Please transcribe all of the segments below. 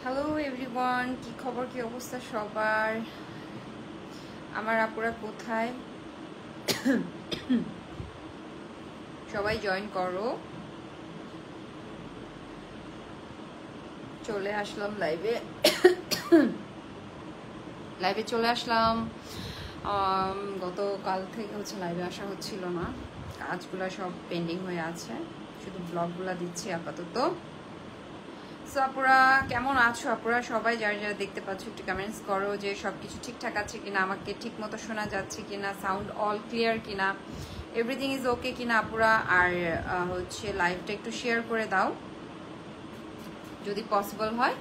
Hello everyone, কি খবর, কি অবস্থা সবার? আমার আপুরা কোথায়? সবাই জয়েন করো। চলে আসলাম লাইভে। লাইভে চলে আসলাম। গতকাল থেকে লাইভে আসা হচ্ছিল না, কাজগুলো সব পেন্ডিং হয়ে আছে, শুধু ব্লগগুলো দিচ্ছি আপাতত। সো আপুরা কেমন আছো? আপুরা সবাই যারা যারা দেখতে পাচ্ছ একটু কমেন্টস করো যে সব কিছু ঠিকঠাক আছে কিনা, আমাকে ঠিক মতো শোনা যাচ্ছে কিনা, সাউন্ড অল ক্লিয়ার কিনা, এভরিথিং ইজ ওকে কিনা আপুরা। আর লাইভটা একটু শেয়ার করে দাও যদি পসিবল হয়।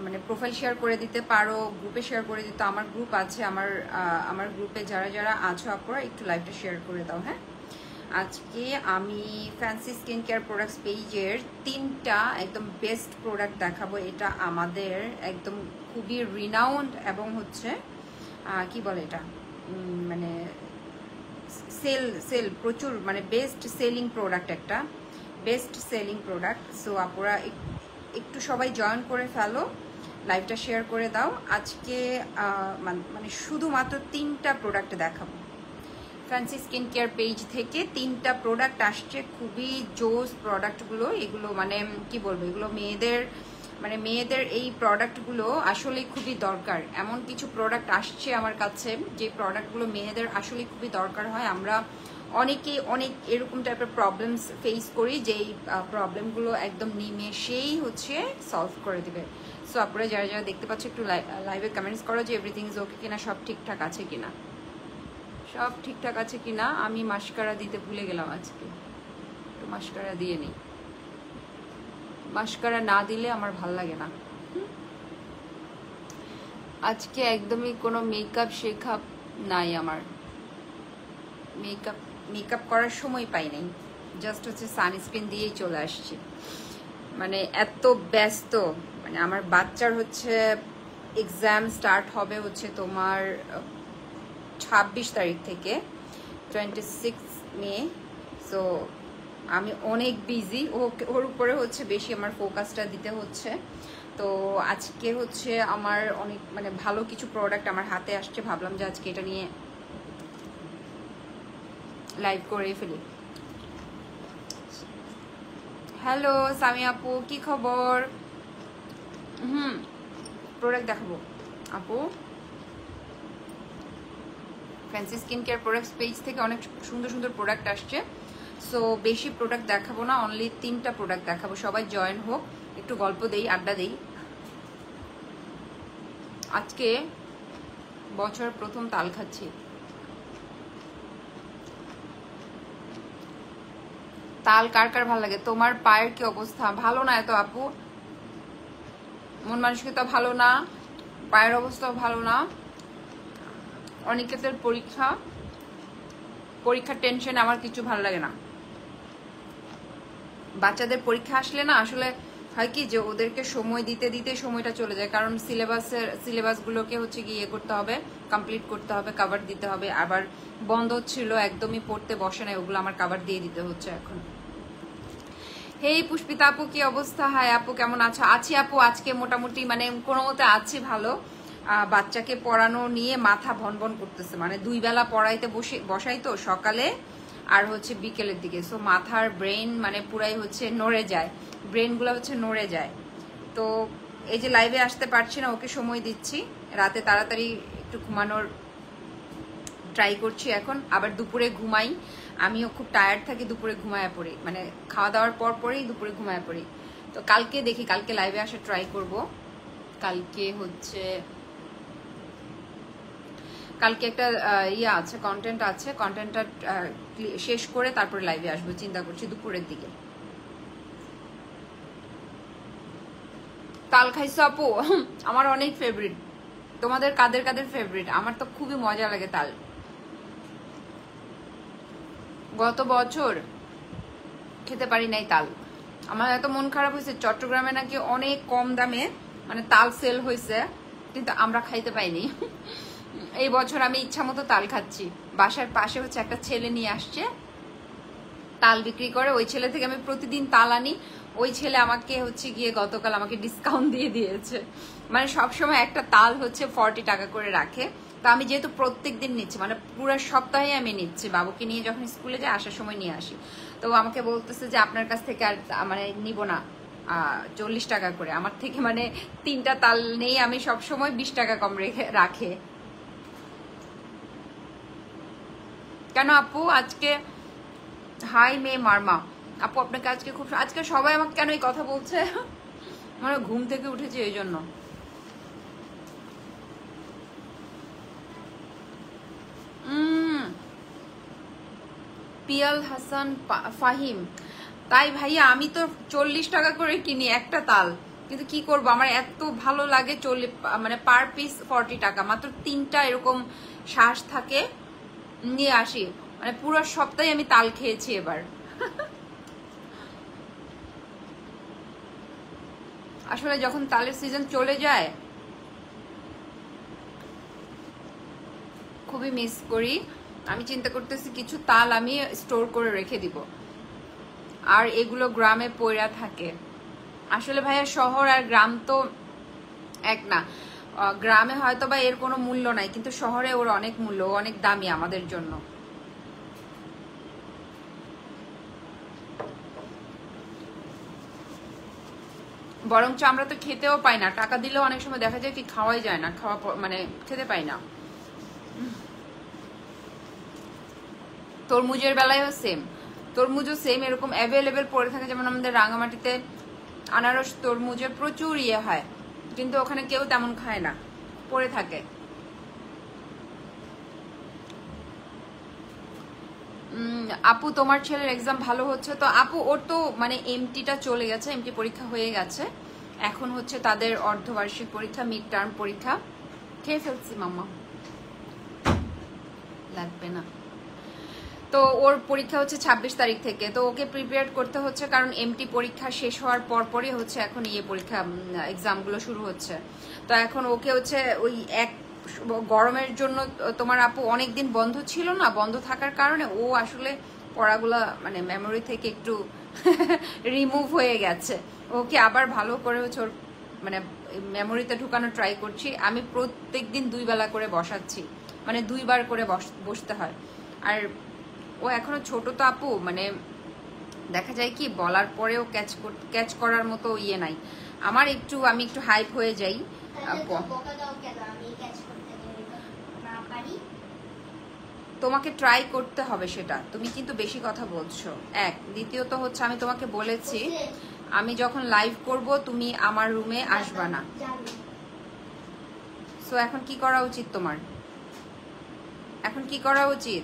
মানে প্রোফাইল শেয়ার করে দিতে পারো, গ্রুপে শেয়ার করে দিতে। আমার গ্রুপ আছে, আমার গ্রুপে যারা যারা আছো আপুরা একটু লাইভটা শেয়ার করে দাও। হ্যাঁ, আজকে আমি ফ্যান্সি স্কিন কেয়ার প্রোডাক্টস পেজের 3টা একদম বেস্ট প্রোডাক্ট দেখাবো। এটা আমাদের একদম খুবই রিনাউন্ড এবং কি বলে এটা, মানে সেল প্রচুর, মানে বেস্ট সেলিং প্রোডাক্ট, একটা বেস্ট সেলিং প্রোডাক্ট। সো আপুরা একটু সবাই জয়েন করে ফেলো, লাইভটা শেয়ার করে দাও। আজকে মানে শুধুমাত্র 3টা প্রোডাক্ট দেখাবো। ফ্যান্সি স্কিন কেয়ার পেজ থেকে 3টা প্রোডাক্ট আসছে, খুবই জোস প্রোডাক্টগুলো। এগুলো মানে কি বলবো, এগুলো মেয়েদের এই প্রোডাক্টগুলো আসলে খুবই দরকার। এমন কিছু প্রোডাক্ট আসছে আমার কাছে যে প্রোডাক্টগুলো মেয়েদের আসলে খুবই দরকার হয়। আমরা অনেকেই অনেক এরকম টাইপের প্রবলেমস ফেস করি, যেই প্রবলেমগুলো একদম নিমেষেই সলভ করে দেবে। সো আপনারা যারা যারা দেখতে পাচ্ছ একটু লাইভে কমেন্টস করো যে এভরিথিং ইজ ওকে কিনা, সব ঠিকঠাক আছে কিনা, সব ঠিকঠাক আছে কিনা। আমি মাস্কারা দিতে ভুলে গেলাম, আজকে একটু মাস্কারা দিয়ে নিই। মাস্কারা না দিলে আমার ভাল লাগে না। আজকে একদমই কোনো মেকআপ শেখাপ নাই আমার, মেকআপ করার সময় পাই নাই, জাস্ট সানস্ক্রিন দিয়েই চলে আসছি। মানে এত ব্যস্ত, মানে আমার বাচ্চার এক্সাম স্টার্ট হবে তোমার 26 তারিখ থেকে 26 মে। সো আমি অনেক বিজি, ওর উপরে বেশি আমার ফোকাসটা দিতে হচ্ছে। তো আজকে আমার অনেক মানে ভালো কিছু প্রোডাক্ট আমার হাতে আসছে, ভাবলাম যে আজকে এটা নিয়ে লাইভ করে ফেলি। হ্যালো সামি আপু, কি খবর? প্রোডাক্ট দেখাবো আপু। Fancy skin care products page থেকে অনেক সুন্দর সুন্দর প্রোডাক্ট আসছে। সো বেশি প্রোডাক্ট দেখাবো না, অনলি 3টা প্রোডাক্ট দেখাবো। সবাই জয়েন হোক, একটু গল্প দেই, আড্ডা দেই। আজকে বছর প্রথম তাল খাচ্ছি। তাল কার কার ভালো লাগে? তোমার পায়ের কি অবস্থা? ভালো না এত আপু, মন মানসিকতা ভালো না, পায়ের অবস্থাও ভালো না। অনেকের পরীক্ষার টেনশন, আমার কিছু ভালো লাগে না। বাচ্চাদের পরীক্ষা আসলে না আসলে হয় কি যে ওদেরকে সময় দিতে দিতে সময়টা চলে যায়, কারণ সিলেবাসগুলোকে ইয়ে করতে হবে, কমপ্লিট করতে হবে, কভার দিতে হবে। আবার বন্ধ ছিল, একদমই পড়তে বসে নাই, ওগুলো আমার কভার দিয়ে দিতে হচ্ছে এখন। হেই পুষ্পিতা আপু, কি অবস্থা? হাই আপু, কেমন আছো? আছি আপু, আজকে মোটামুটি মানে কোনো মতে আছি ভালো। বাচ্চাকে পড়ানো নিয়ে মাথা ভনভন করতেছে, মানে 2 বেলা পড়াইতে বসাই তো, সকালে আর বিকেলের দিকে। সো মাথার ব্রেন মানে পুরাই নড়ে যায়, ব্রেনগুলো নড়ে যায়। তো এই যে লাইভে আসতে পারছি না, ওকে সময় দিচ্ছি, রাতে তাড়াতাড়ি একটু ঘুমানোর ট্রাই করছি এখন। আবার দুপুরে ঘুমাই, আমিও খুব টায়ার্ড থাকি, দুপুরে ঘুমায় পড়ি, মানে খাওয়া দাওয়ার পরেই দুপুরে ঘুমায় পড়ি। তো কালকে দেখি, কালকে লাইভে আসা ট্রাই করব। কালকে কালকে একটা ইয়ে আছে, কন্টেন্ট আছে, কন্টেন্টটা শেষ করে তারপরে লাইভে আসবো চিন্তা করছি, দুপুরের দিকে। তাল খাইছো আপু? আমার অনেক ফেভারিট। তোমাদের কাদের কাদের ফেভারিট? আমার তো খুবই মজা লাগে তাল। গত বছর খেতে পারি নাই তাল, আমার এত মন খারাপ হয়েছে। চট্টগ্রামে নাকি অনেক কম দামে মানে তাল সেল হয়েছে, কিন্তু আমরা খাইতে পাইনি। এই বছর আমি ইচ্ছা মতো তাল খাচ্ছি। বাসার পাশে একটা ছেলে নিয়ে আসছে, তাল বিক্রি করে, ওই ছেলে থেকে আমি প্রতিদিন তাল আনি। ওই ছেলে আমাকে হচ্ছে গিয়ে গতকাল আমাকে ডিসকাউন্ট দিয়ে দিয়েছে। মানে সবসময় একটা তাল হচ্ছে 40 টাকা করে রাখে। তো আমি যেহেতু প্রত্যেকদিন নিচ্ছি, মানে পুরো সপ্তাহে আমি নিচ্ছি, বাবুকে নিয়ে যখন স্কুলে যাই আসার সময় নিয়ে আসি, তো আমাকে বলতেছে যে আপনার কাছ থেকে আর মানে নিব না 40 টাকা করে। আমার থেকে মানে 3টা তাল নেই আমি, সবসময় 20 টাকা কম রাখে। কেন আপু আজকে হাই মেয়ে মারমা আপু, আপনাকে আজকে খুব, আজকে সবাই আমাকে কেন এই কথা বলছে, মানে ঘুম থেকে উঠেছি এই জন্য। পিয়াল হাসান ফাহিম, তাই ভাইয়া আমি তো 40 টাকা করে কিনি একটা তাল, কিন্তু কি করব আমার এত ভালো লাগে, মানে পার পিস 40 টাকা, মাত্র 3টা এরকম শ্বাস থাকে, নিয়ে আসি। মানে পুরো সপ্তাহে আমি তাল খেয়েছি এবার। আসলে যখন তালের সিজন চলে যায় খুবই মিস করি। আমি চিন্তা করতেছি কিছু তাল আমি স্টোর করে রেখে দিব, আর এগুলো গ্রামে পইরা থাকে। আসলে ভাইয়া শহর আর গ্রাম তো এক না, গ্রামে হয়তো বা এর কোনো মূল্য নাই, কিন্তু শহরে ওর অনেক মূল্য, অনেক দামি আমাদের জন্য। বরঞ্চ আমরা তো খেতেও পাই না, টাকা দিলেও অনেক সময় দেখা যায় কি খাওয়াই যায় না, মানে খেতে পাই না। তরমুজের বেলায়ও সেম, তরমুজও সেম এরকম অ্যাভেলেবেল পড়ে থাকে, যেমন আমাদের রাঙামাটিতে আনারস তরমুজের প্রচুর ইয়ে হয়, কিন্তু ওখানে কেউ তেমন খায় না, পড়ে থাকে। আপু তোমার ছেলের এক্সাম ভালো হচ্ছে তো? আপু ওর তো মানে এমটিটা চলে গেছে, এমটি পরীক্ষা হয়ে গেছে, এখন হচ্ছে তাদের অর্ধবার্ষিক পরীক্ষা, মিড টার্ম পরীক্ষা। খেয়ে ফেলছি মাম্মা, লাগবে না। তো ওর পরীক্ষা হচ্ছে 26 তারিখ থেকে, তো ওকে প্রিপেয়ার করতে হচ্ছে, কারণ এমটি পরীক্ষা শেষ হওয়ার পরই হচ্ছে এখন ইয়ে পরীক্ষা এক্সামগুলো শুরু হচ্ছে। তো এখন ওকে হচ্ছে ওই গরমের জন্য তোমার আপু অনেকদিন বন্ধ ছিল না, বন্ধ থাকার কারণে ও আসলে পড়াগুলা মানে মেমোরি থেকে একটু রিমুভ হয়ে গেছে। ওকে আবার ভালো করে হচ্ছে ওর মানে মেমোরিতে ঢুকানো ট্রাই করছি। আমি প্রত্যেকদিন 2 বেলা করে বসাচ্ছি, মানে 2 বার করে বসতে হয়। আর ও এখনো ছোট তো আপু, মানে দেখা যায় কি বলার পরেও ক্যাচ করার মতো ইয়ে নাই। আমি একটু হাইপ হয়ে যাই। তোমাকে ট্রাই করতে হবে সেটা, তুমি কিন্তু বেশি কথা বলছো। দ্বিতীয়ত হচ্ছে আমি তোমাকে বলেছি আমি যখন লাইভ করব তুমি আমার রুমে আসবা না। সো এখন কি করা উচিত তোমার? এখন কি করা উচিত?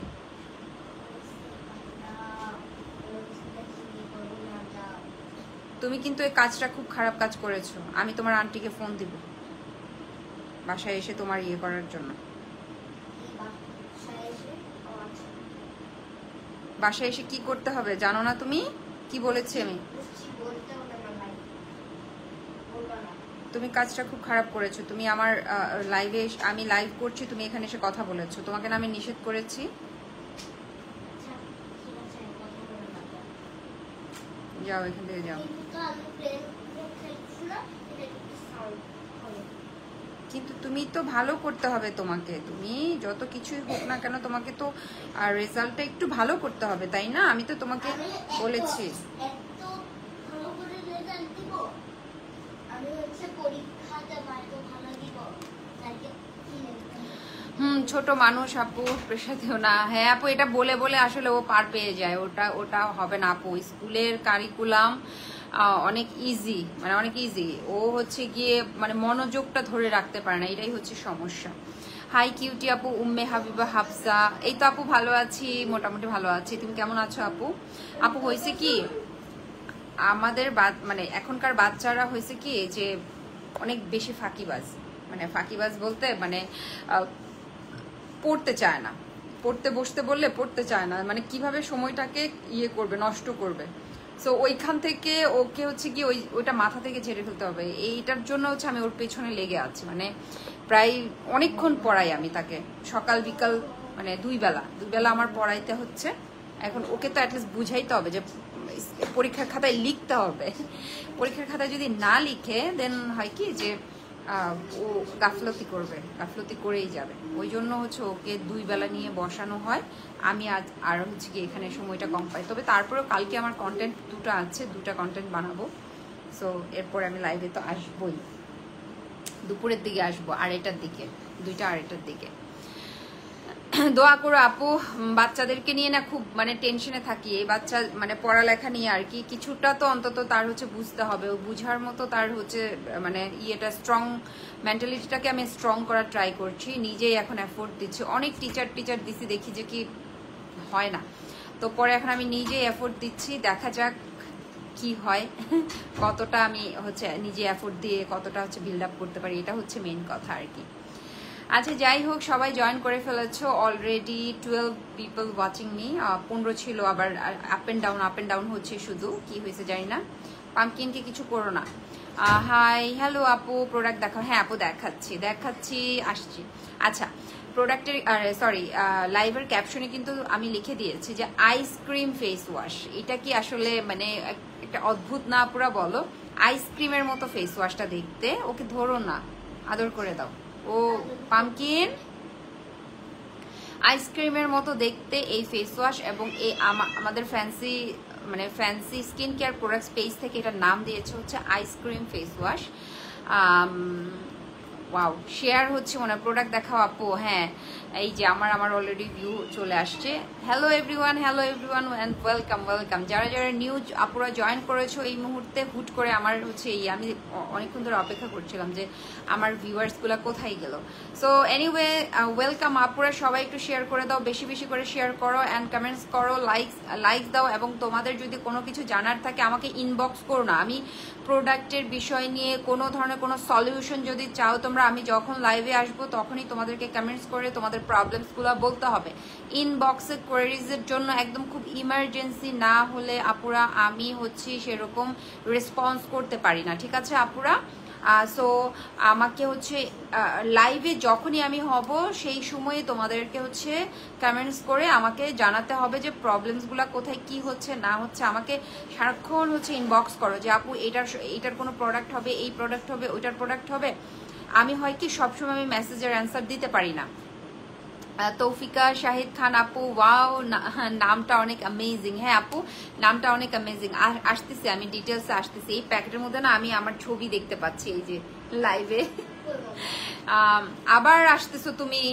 তুমি কিন্তু এই কাজটা খুব খারাপ কাজ করেছো। আমি তোমার আন্টিকে ফোন দিব বাসায় এসে তোমার ইয়ে করার জন্য। বাসায় এসে কি করতে হবে জানো না তুমি? কি বলেছি আমি? তুমি কাজটা খুব খারাপ করেছো। তুমি আমার লাইভে, আমি লাইভ করছি, তুমি এখানে এসে কথা বলেছো, তোমাকে না আমি নিষেধ করেছি? যাও এখান থেকে যাও। কিন্তু তুমি তো ভালো করতে হবে তোমাকে, তুমি যত কিছুই হোক না কেন তোমাকে তো রেজাল্টটা একটু ভালো করতে হবে, তাই না? আমি তো তোমাকে বলেছি। ছোট মানুষ আপু, প্রেশার দিও না। হ্যাঁ আপু, এটা বলে বলে আসলে ও পার পেয়ে যায়, ওটা হবে না আপু। স্কুলের কারিকুলাম অনেক ইজি, মানে অনেক ইজি। ও হচ্ছে গিয়ে মানে মনোযোগটা ধরে রাখতে পারে না, এটাই হচ্ছে সমস্যা। হাই কিউটি আপু, উম্মে হাবিবা হাফসা। এই তো আপু ভালো আছি, মোটামুটি ভালো আছি। তুমি কেমন আছো আপু? আপু হয়েছে কি আমাদের মানে এখনকার বাচ্চারা হয়েছে কি যে অনেক বেশি ফাঁকিবাজ। মানে ফাঁকিবাজ বলতে মানে পড়তে চায় না, পড়তে বসতে বললে পড়তে চায় না, মানে কিভাবে সময়টাকে ইয়ে করবে, নষ্ট করবে। সো ওইখান থেকে ওকে হচ্ছে কি ওইটা মাথা থেকে ঝেড়ে ফেলতে হবে। এইটার জন্য হচ্ছে আমি ওর পেছনে লেগে আছি, মানে প্রায় অনেকক্ষণ পড়াই আমি তাকে, সকাল বিকাল, মানে 2 বেলা আমার পড়াইতে হচ্ছে। এখন ওকে তো অ্যাটলিস্ট বুঝাইতে হবে যে পরীক্ষার খাতায় লিখতে হবে। পরীক্ষার খাতায় যদি না লিখে দেন হয় কি যে ও গাফলতি করবে, গাফলতি করেই যাবে। ওই জন্য হচ্ছে ওকে 2 বেলা নিয়ে বসানো হয়। আমি আজ আর হচ্ছে কি এখানে সময়টা কম পাই, তবে তারপরেও কালকে আমার কন্টেন্ট 2টা আছে, 2টা কন্টেন্ট বানাবো। সো এরপর আমি লাইভে তো আসবোই, দুপুরের দিকে আসবো, 2:30টার দিকে, 2টা 2:30টার দিকে। দোয়া করো আপু, বাচ্চাদেরকে নিয়ে না খুব মানে টেনশনে থাকি। এই বাচ্চা মানে পড়ালেখা নিয়ে আর কি, কিছুটা তো অন্তত তার হচ্ছে বুঝতে হবে, ও বুঝার মতো তার হচ্ছে মানে ইয়েটা স্ট্রং, মেন্টালিটিটাকে আমি স্ট্রং করার ট্রাই করছি। নিজেই এখন এফোর্ট দিচ্ছি, অনেক টিচার দিচ্ছি, দেখি যে কি হয় না। তো পরে এখন আমি নিজেই এফোর্ট দিচ্ছি, দেখা যাক কি হয়, কতটা আমি হচ্ছে নিজে এফোর্ট দিয়ে কতটা হচ্ছে বিল্ড আপ করতে পারি, এটা হচ্ছে মেইন কথা আর কি। আচ্ছা যাই হোক, সবাই জয়েন করে ফেলেছো অলরেডি, 12 পিপল ওয়াচিং মি। 15 ছিল, আবার আপ অ্যান্ড ডাউন হচ্ছে, শুধু কি হয়েছে জানি না। পাম্পকিনকে কিছু করো না। হাই হ্যালো আপু, প্রোডাক্ট দেখাও। হ্যাঁ আপু দেখাচ্ছি আসছি। আচ্ছা, প্রোডাক্টের সরি লাইভের ক্যাপশনে কিন্তু আমি লিখে দিয়েছি যে আইসক্রিম ফেস ওয়াশ। এটা কি আসলে মানে একটা অদ্ভুত না পুরা বলো? আইসক্রিমের মতো ফেস ওয়াশটা দেখতে। ওকে ধরো না, আদর করে দাও। ও পামকিন, আইসক্রিমের মতো দেখতে এই ফেস ওয়াশ, এবং এই আমাদের fancy skin care products page থেকে এটার নাম দিয়েছে হচ্ছে ice cream face wash. Wow, share হচ্ছে মনে হয়। প্রোডাক্ট দেখাও আপু। হ্যাঁ, এই যে আমার অলরেডি ভিউ চলে আসছে। Hello everyone and welcome. যারা নিউ আপুরা জয়েন করেছো এই মুহূর্তে, হুট করে আমার হচ্ছে আমি অনেকক্ষণ ধরে অপেক্ষা করছিলাম যে আমার ভিউয়ার্সগুলো কোথায় গেল। সো এনিওয়ে, ওয়েলকাম আপুরা, সবাই একটু শেয়ার করে দাও, বেশি বেশি করে শেয়ার করো অ্যান্ড কমেন্টস করো, লাইক দাও। এবং তোমাদের যদি কোনো কিছু জানার থাকে আমাকে ইনবক্স করো না। আমি প্রোডাক্টের বিষয় নিয়ে কোনো ধরনের কোনো সলিউশন যদি চাও তোমরা, আমি যখন লাইভে আসবো তখনই তোমাদেরকে কমেন্টস করে তোমাদের প্রবলেমসগুলো বলতে হবে। ইনবক্সে কোয়ারিজের জন্য একদম খুব ইমার্জেন্সি না হলে আপুরা আমি হচ্ছে সেরকম রেসপন্স করতে পারি না, ঠিক আছে আপুরা? সো আমাকে হচ্ছে লাইভে যখনই আমি হব সেই সময়ে তোমাদেরকে হচ্ছে কমেন্টস করে আমাকে জানাতে হবে যে প্রবলেমসগুলো কোথায়, কি হচ্ছে না হচ্ছে। আমাকে সারাক্ষণ হচ্ছে ইনবক্স করো যে আপু এটার কোনো প্রোডাক্ট হবে, এই প্রোডাক্ট হবে, ওইটার প্রোডাক্ট হবে। আমি হয় কি সবসময় আমি মেসেজের অ্যান্সার দিতে পারি না। তৌফিকা শাহিদ খান আপু, ওয়াও নামটা অনেক অ্যামেজিং। হ্যাঁ আপু, নামটা অনেক অ্যামেজিং। আসতেছি আমি ডিটেলসে আসতেছি। এই প্যাকেটের মধ্যে না আমি আমার ছবি দেখতে পাচ্ছি এই যে লাইভে। আবার আসতেছো তুমি?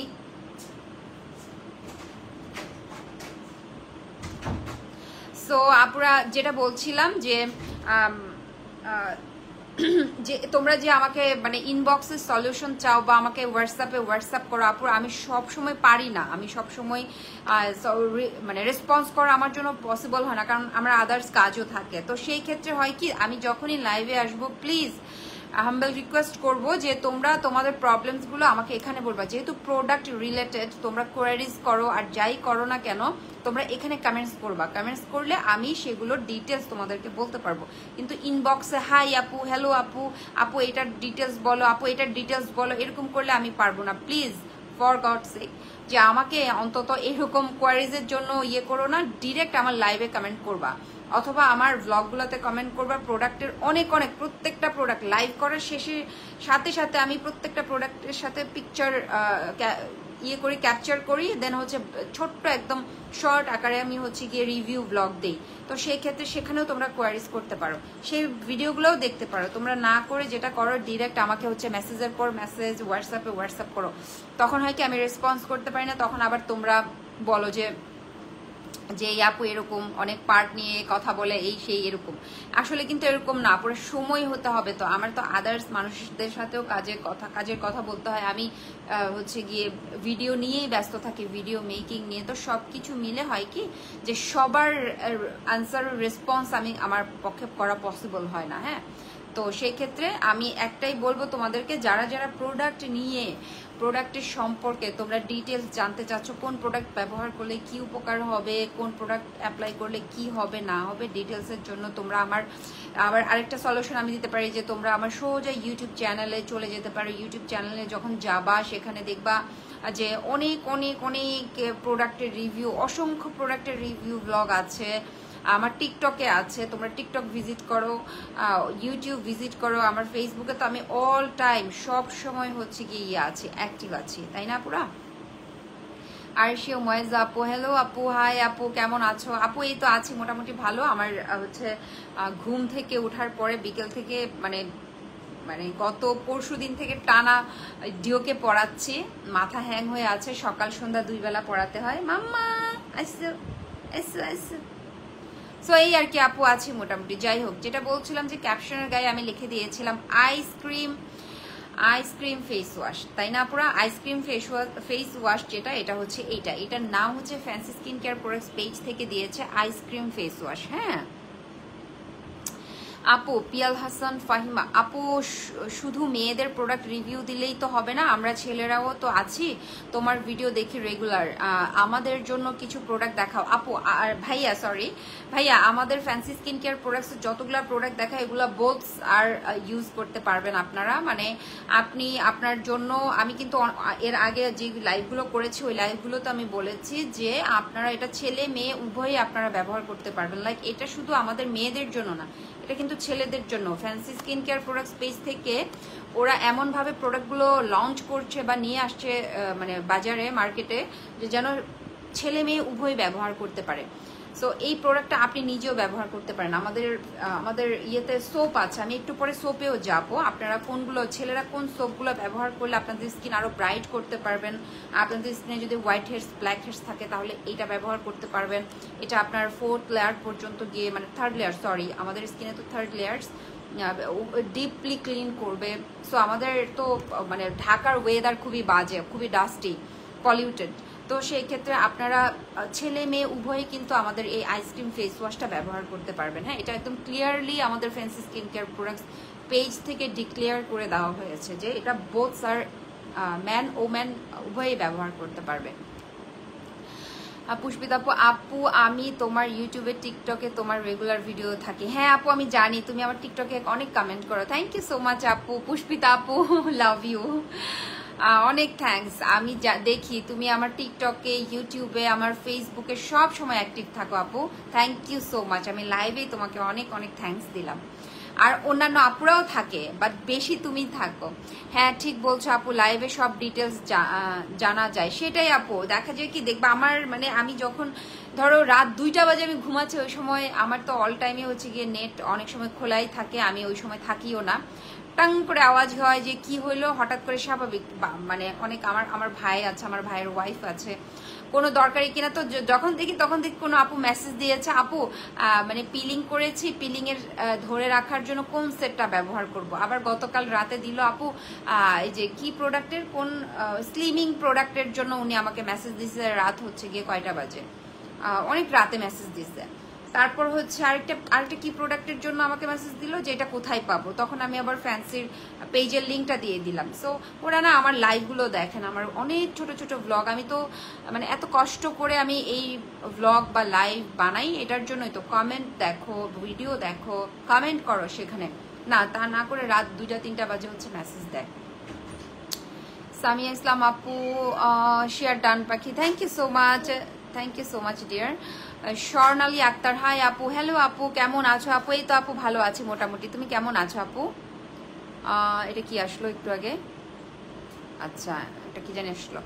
সো আপুরা যেটা বলছিলাম যে যে তোমরা যে আমাকে মানে ইনবক্সে সলিউশন চাও বা আমাকে হোয়াটসঅ্যাপ করো আপুরা, আমি সব সময় পারি না, আমি সব সময় মানে রেসপন্স করা আমার জন্য পসিবল হয় না, কারণ আমার আদার্স কাজও থাকে। তো সেই ক্ষেত্রে হয় কি, আমি যখনই লাইভে আসবো প্লিজ হাম্বল রিকোয়েস্ট করব যে তোমরা তোমাদের প্রবলেমসগুলো আমাকে এখানে বলবা। যেহেতু প্রোডাক্ট রিলেটেড তোমরা কোয়ারিজ করো আর যাই করো না কেন, তোমরা এখানে কমেন্টস করবা। কমেন্টস করলে আমি সেগুলোর ডিটেলস তোমাদেরকে বলতে পারবো। কিন্তু ইনবক্সে হাই আপু, হ্যালো আপু, আপু এটার ডিটেলস বলো, আপু এটার ডিটেলস বলো, এরকম করলে আমি পারবো না। প্লিজ ফর গড সেক, যে আমাকে অন্তত এরকম কোয়ারিজের জন্য ইয়ে করো না, ডিরেক্ট আমার লাইভে কমেন্ট করবা অথবা আমার ব্লগগুলোতে কমেন্ট করবা। প্রোডাক্টের অনেক প্রত্যেকটা প্রোডাক্ট লাইভ করার সাথে আমি প্রত্যেকটা প্রোডাক্টের সাথে পিকচার ইয়ে করি, ক্যাপচার করি, দেন হচ্ছে ছোট্ট একদম শর্ট আকারে আমি হচ্ছে গিয়ে রিভিউ ব্লগ দেই। তো সেই ক্ষেত্রে সেখানেও তোমরা কোয়ারিজ করতে পারো, সেই ভিডিওগুলোও দেখতে পারো। তোমরা না করে যেটা করো, ডিরেক্ট আমাকে হচ্ছে মেসেজের পর মেসেজ, হোয়াটসঅ্যাপ করো। তখন হয় কি আমি রেসপন্স করতে পারি না, তখন আবার তোমরা বলো যে এই আপু এরকম অনেক পার্ট নিয়ে কথা বলে, এই সেই এরকম। আসলে কিন্তু এরকম না, পুরো সময় হতে হবে। তো আমার তো আদার্স মানুষদের সাথেও কাজের কথা বলতে হয়। আমি হচ্ছে গিয়ে ভিডিও নিয়েই ব্যস্ত থাকি, ভিডিও মেকিং নিয়ে। তো সব কিছু মিলে হয় কি যে সবার আনসার রেসপন্স আমার পক্ষে করা পসিবল হয় না। হ্যাঁ, তো সেই ক্ষেত্রে আমি একটাই বলবো তোমাদেরকে, যারা প্রোডাক্টের সম্পর্কে তোমরা ডিটেলস জানতে চাচ্ছ, কোন প্রোডাক্ট ব্যবহার করলে কি উপকার হবে, কোন প্রোডাক্ট অ্যাপ্লাই করলে কি হবে না হবে, ডিটেলসের জন্য তোমরা আবার আরেকটা সলিউশন আমি দিতে পারি যে তোমরা আমার সোজা ইউটিউব চ্যানেলে চলে যেতে পারো। ইউটিউব চ্যানেলে যখন যাবা সেখানে দেখবা যে অনেক প্রোডাক্টের রিভিউ, অসংখ্য প্রোডাক্টের রিভিউ ব্লগ আছে। আমার টিকটকে আছে, তোমরা টিকটক ভিজিট করো, ইউটিউব ভিজিট করো, আমার ফেসবুকে তো আমি অল টাইম সব সময় হচ্ছে কি আছি, অ্যাক্টিভ আছি, তাই না পুরা? আর সেও ময়েজ আপু, হ্যালো আপু, হাই আপু, কেমন আছো আপু? এই তো আছি মোটামুটি ভালো। আমার হচ্ছে ঘুম থেকে ওঠার পরে বিকেল থেকে মানে মানে গত পরশুদিন থেকে টানা ডিওকে পড়াচ্ছি, মাথা হ্যাং হয়ে আছে, সকাল সন্ধ্যা 2 বেলা পড়াতে হয়। মাম্মা আইসো আইসো আইসো। সো এই আর কি আপু, আছি মোটামুটি। যাই হোক, যেটা বলছিলাম যে ক্যাপশনের গায়ে আমি লিখে দিয়েছিলাম আইসক্রিম ফেস ওয়াশ, তাই না পুরা? আইসক্রিম ফেস ওয়াশ যেটা, এটা হচ্ছে এটার নাম হচ্ছে fancy skin care products page থেকে দিয়েছে আইসক্রিম ফেস ওয়াশ। হ্যাঁ আপু, পিয়াল হাসান ফাহিমা আপু, শুধু মেয়েদের প্রোডাক্ট রিভিউ দিলেই তো হবে না, আমরা ছেলেরাও তো আছি, তোমার ভিডিও দেখি রেগুলার, আমাদের জন্য কিছু প্রোডাক্ট দেখাও আপু। আর ভাইয়া আমাদের ফ্যান্সি স্কিন কেয়ার প্রোডাক্টস যতগুলো প্রোডাক্ট দেখা, এগুলো বোথস আর ইউজ করতে পারবেন আপনারা। মানে আপনি আপনার জন্য, আমি কিন্তু এর আগে যে লাইভগুলো করেছি ওই লাইভগুলোতে আমি বলেছি যে আপনারা এটা ছেলে মেয়ে উভয়ই আপনারা ব্যবহার করতে পারবেন। লাইক এটা শুধু আমাদের মেয়েদের জন্য না, এটা কিন্তু ছেলেদের জন্য। Fancy skin care products page থেকে ওরা এমনভাবে প্রোডাক্টগুলো লঞ্চ করছে বা নিয়ে আসছে মানে বাজারে, মার্কেটে, যে যেন ছেলে মেয়ে উভয় ব্যবহার করতে পারে। সো এই প্রোডাক্টটা আপনি নিজেও ব্যবহার করতে পারেন। আমাদের ইয়েতে সোপ আছে, আমি একটু পরে সোপেও যাবো। আপনারা কোনগুলো, ছেলেরা কোন সোপগুলো ব্যবহার করলে আপনাদের স্কিন আরো ব্রাইট করতে পারবেন, আপনাদের স্কিনে যদি হোয়াইট হেয়ার্স ব্ল্যাক হেয়ার্স থাকে তাহলে এটা ব্যবহার করতে পারবেন। এটা আপনার 4th লেয়ার পর্যন্ত গিয়ে, মানে 3rd লেয়ার, সরি আমাদের স্কিনে তো 3rd লেয়ার্স, ডিপলি ক্লিন করবে। সো আমাদের তো মানে ঢাকার ওয়েদার খুবই বাজে, খুবই ডাস্টি, পলিউটেড। তো সেই ক্ষেত্রে আপনারা ছেলে মেয়ে উভয়ই কিন্তু আমাদের এই আইসক্রিম ফেস ওয়াশটা ব্যবহার করতে পারবেন। হ্যাঁ, এটা একদম ক্লিয়ারলি আমাদের fancy skin care products page থেকে ডিক্লেয়ার করে দেওয়া হয়েছে যে এটা বোথ আর ম্যান ওম্যান উভয়ই ব্যবহার করতে পারবে। পুষ্পিতা আপু, আমি তোমার ইউটিউবে টিকটকে তোমার রেগুলার ভিডিও থাকি। হ্যাঁ আপু, আমি জানি তুমি আমার টিকটকে অনেক কমেন্ট করো। থ্যাংক ইউ সো মাচ আপু, পুষ্পিতা আপু, লাভ ইউ, অনেক থ্যাঙ্কস। আমি দেখি তুমি আমার টিকটকে, ইউটিউবে, আমার ফেসবুকে সব সময় অ্যাক্টিভ থাকো আপু। Thank you so much. আমি লাইভে তোমাকে অনেক অনেক থ্যাঙ্কস দিলাম। আর অন্যান্য আপুরাও থাকে, বাট বেশি তুমি থাকো। হ্যাঁ ঠিক বলছো আপু, লাইভে সব ডিটেলস জানা যায়। সেটাই আপু, দেখা যায় কি দেখবা, আমার মানে আমি যখন ধরো রাত 2টা বাজে আমি ঘুমাচ্ছি, ওই সময় আমার তো অল টাইমে হচ্ছে গিয়ে নেট অনেক সময় খোলাই থাকে, আমি ওই সময় থাকিও না। টাং করে আওয়াজ হয় যে কি হইলো, হঠাৎ করে স্বাভাবিক, মানে অনেক আমার ভাই আছে, আমার ভাইয়ের ওয়াইফ আছে, কোনো দরকারি কিনা, তো যখন দেখি তখন দেখি কোনো আপু মেসেজ দিয়েছে, আপু মানে পিলিং করেছি, পিলিং এর ধরে রাখার জন্য কোন সেটটা ব্যবহার করব। আবার গতকাল রাতে দিল আপু এই যে কি প্রোডাক্টের, কোন স্লিমিং প্রোডাক্টের জন্য উনি আমাকে মেসেজ দিয়েছে, রাত হচ্ছে গিয়ে কয়টা বাজে, অনেক রাতে মেসেজ দিয়েছে। তারপর হচ্ছে আরেকটা কি প্রোডাক্টের জন্য আমাকে মেসেজ দিল যে এটা কোথায় পাবো, তখন আমি আবার ফ্যান্সির পেজের লিঙ্কটা দিয়ে দিলাম। সো ওরা না আমার লাইভগুলো দেখেন, আমার অনেক ছোট ছোট ব্লগ, আমি তো মানে এত কষ্ট করে আমি এই ব্লগ বা লাইভ বানাই এটার জন্যই তো। কমেন্ট দেখো, ভিডিও দেখো, কমেন্ট করো সেখানে, না তা না করে রাত 2টা-3টা বাজে হচ্ছে মেসেজ দেয়। সামিয়া ইসলাম আপু, শেয়ার ডান পাখি, thank you so much, thank you so much dear. Swarnali Akter, hi আপু, হ্যালো আপু, কেমন আছো আপু? এই তো আপু ভালো আছি মোটামুটি, তুমি কেমন আছো আপু? এটা কি আসলো একটু আগে, আচ্ছা এটা কি জানি আসলো।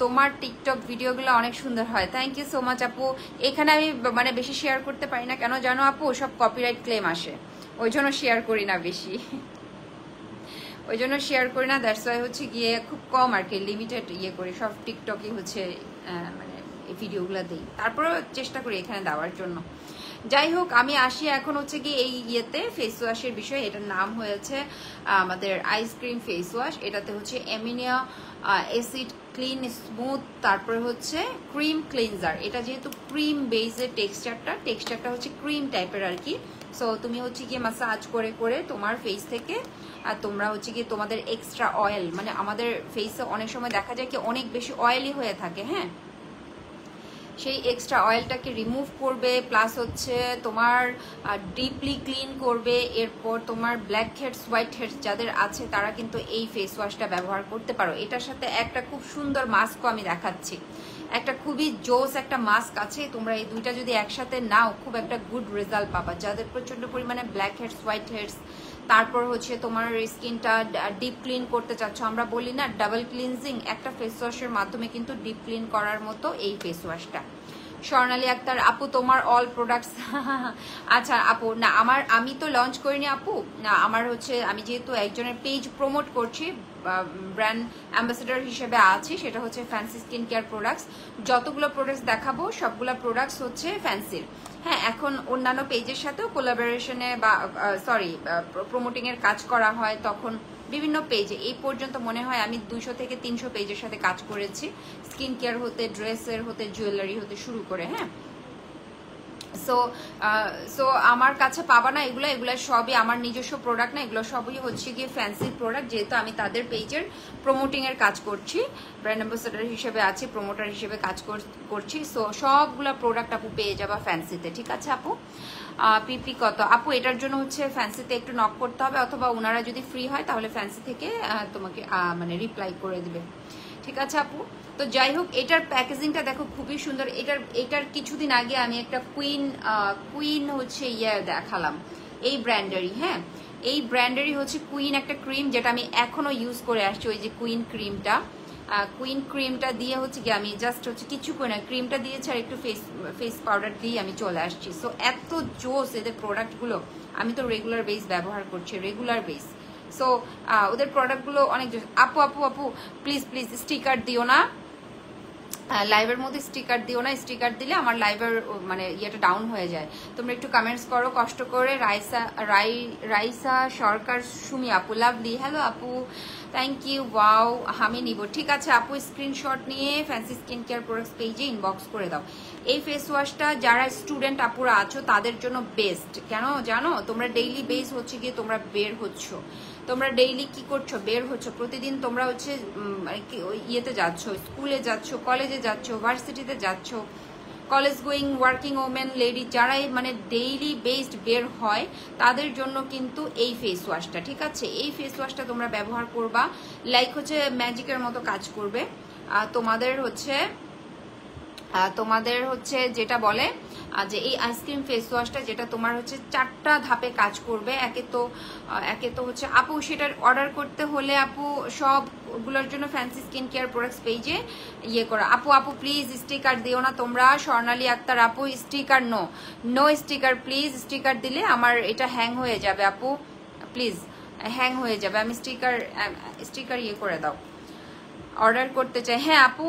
তোমার টিকটক ভিডিওগুলো অনেক সুন্দর হয়, থ্যাংক ইউ সো মাচ আপু। এখানে আমি মানে বেশি শেয়ার করতে পারি না, কেন জানো আপু, সব কপিরাইট ক্লেম আসে, ওই জন্য শেয়ার করি না বেশি, ওই জন্য শেয়ার করি না। দ্যাটস ওয়াই হচ্ছে গিয়ে খুব কম আর কি, লিমিটেড ইয়ে করি, সব টিকটকে হচ্ছে মানে এই ভিডিওগুলো দিই, তারপরেও চেষ্টা করি এখানে দেওয়ার জন্য। যাই হোক, আমি আসি এখন হচ্ছে কি এই ইয়েতে ফেস ওয়াশের বিষয়ে। এটার নাম হয়েছে আমাদের আইসক্রিম ফেস ওয়াশ। এটাতে হচ্ছে অ্যামিনো অ্যাসিড ক্লিন স্মুথ, তারপরে হচ্ছে ক্রিম ক্লিনজার। এটা যেহেতু ক্রিম বেসের টেক্সচারটা হচ্ছে ক্রিম টাইপের আর কি। সো তুমি হচ্ছে গিয়ে মাসাজ করে করে তোমার ফেস থেকে, আর তোমরা হচ্ছে গিয়ে তোমাদের এক্সট্রা অয়েল, মানে আমাদের ফেসে অনেক সময় দেখা যায় কি অনেক বেশি অয়েলি হয়ে থাকে, হ্যাঁ, সেই এক্সট্রা অয়েলটাকে রিমুভ করবে, প্লাস হচ্ছে তোমার ডিপলি ক্লিন করবে। এরপর তোমার ব্ল্যাক হেডস, হোয়াইট হেডস যাদের আছে তারা কিন্তু এই ফেস ওয়াশটা ব্যবহার করতে পারো। এটার সাথে একটা খুব সুন্দর মাস্কও আমি দেখাচ্ছি। একটা খুবই জোস একটা মাস্ক আছে, তোমরা এই দুইটা যদি একসাথে নাও খুব একটা গুড রেজাল্ট পাবা। যাদের প্রচন্ড পরিমাণে ব্ল্যাক হেডস, হোয়াইট হেডস, তারপর হচ্ছে তোমার স্কিনটা ডিপ ক্লিন করতে চাচ্ছ, আমরা বলি না ডাবল ক্লিনজিং, একটা ফেস ওয়াশের মাধ্যমে কিন্তু ডিপ ক্লিন করার মতো এই ফেস ওয়াশটা। স্বর্ণালী আক্তার আপু তোমার অল প্রোডাক্টস আচ্ছা আপু না আমি তো লঞ্চ করিনি আপু, না আমার হচ্ছে আমি যেহেতু একজনের পেজ প্রমোট করছি, ব্র্যান্ড অ্যাম্বাসেডর হিসেবে আছি, সেটা হচ্ছে ফ্যান্সি স্কিন কেয়ার প্রোডাক্টস। যতগুলো প্রোডাক্টস দেখাবো সবগুলো প্রোডাক্টস হচ্ছে ফ্যান্সির। হ্যাঁ, এখন অন্যান্য পেজের সাথেও কোলাবোরেশনে বা সরি প্রমোটিং এর কাজ করা হয়, তখন বিভিন্ন পেজে এই পর্যন্ত মনে হয় আমি 200 থেকে 300 পেজের সাথে কাজ করেছি, স্কিন কেয়ার হতে, ড্রেসের হতে, জুয়েলারি হতে শুরু করে। হ্যাঁ, সো আমার কাছে পাবা না এগুলো, এগুলো সবই আমার নিজস্ব প্রোডাক্ট না, এগুলো সবই হচ্ছে গিয়ে ফ্যান্সি প্রোডাক্ট, যেহেতু আমি তাদের পেজের প্রমোটিং এর কাজ করছি, ব্র্যান্ড অ্যাম্বাসেডর হিসেবে আছি, প্রমোটার হিসেবে কাজ করছি। সো সবগুলো প্রোডাক্ট আপু পেয়ে যাবা ফ্যান্সিতে, ঠিক আছে আপু? পিপি কত আপু? এটার জন্য হচ্ছে ফ্যান্সিতে একটু নক করতে হবে, অথবা ওনারা যদি ফ্রি হয় তাহলে ফ্যান্সি থেকে তোমাকে মানে রিপ্লাই করে দিবে, ঠিক আছে আপু? তো যাই হোক, এটার প্যাকেজিংটা দেখো খুবই সুন্দর। এটার কিছুদিন আগে আমি একটা কুইন হচ্ছে দেখালাম, এই ব্র্যান্ডেরই। হ্যাঁ, এই ব্র্যান্ডেরই হচ্ছে কুইন একটা ক্রিম, যেটা আমি এখনো ইউজ করে আসছি, ওই যে কুইন ক্রিমটা দিয়ে হচ্ছে কি আমি জাস্ট হচ্ছে কিছু করে না, ক্রিমটা দিয়েছি আর একটু ফেস পাউডার দিয়ে আমি চলে আসছি। সো এত জোস এদের প্রোডাক্টগুলো, আমি তো রেগুলার বেস ব্যবহার করছি, রেগুলার বেস। সো ওদের প্রোডাক্টগুলো অনেক জোস। আপু আপু আপু প্লিজ প্লিজ স্টিকার দিও না, লাইভের মধ্যে স্টিকার দিও না, স্টিকার দিলে আমার লাইভের মানে ইয়েটা ডাউন হয়ে যায়। তোমরা একটু কমেন্টস করো কষ্ট করে। রাইসা সরকার সুমি আপু লাভলি, হ্যালো আপু, থ্যাংক ইউ, ওয়াও আমি নিব, ঠিক আছে আপু। স্ক্রিনশট নিয়ে ফ্যান্সি স্কিন কেয়ার প্রোডাক্টস পেজে ইনবক্স করে দাও। এই ফেস ওয়াশটা যারা স্টুডেন্ট আপুরা আছো তাদের জন্য বেস্ট। কেন জানো? তোমরা ডেইলি বেস হচ্ছে গিয়ে তোমরা বের হচ্ছ, তোমরা ডেইলি কি করছো? বের হচ্ছ প্রতিদিন, তোমরা হচ্ছে ইয়েতে যাচ্ছ, স্কুলে যাচ্ছ, কলেজে যাচ্ছ, ভার্সিটিতে যাচ্ছ, college going working women lady যারাই মানে ডেইলি বেসড বের হয় তাদের জন্য কিন্তু এই ফেস ওয়াশটা, ঠিক আছে? এই ফেস ওয়াশটা তোমরা ব্যবহার করবা, লাইক হচ্ছে ম্যাজিকের মতো কাজ করবে। তোমাদের হচ্ছে যেটা বলে যে এই আইসক্রিম ফেস ওয়াশটা, যেটা তোমার হচ্ছে 4টা ধাপে কাজ করবে। একে তো হচ্ছে আপু সেটার অর্ডার করতে হলে আপু সবগুলোর জন্য ফ্যান্সি স্কিন কেয়ার প্রোডাক্টস পেজে করা। আপু প্লিজ স্টিকার দিও না তোমরা। স্বর্ণালী আক্তার আপু sticker no sticker please, sticker দিলে আমার এটা হ্যাং হয়ে যাবে আপু, প্লিজ হ্যাং হয়ে যাবে। আমি স্টিকার করে দাও, অর্ডার করতে চাই। হ্যাঁ আপু,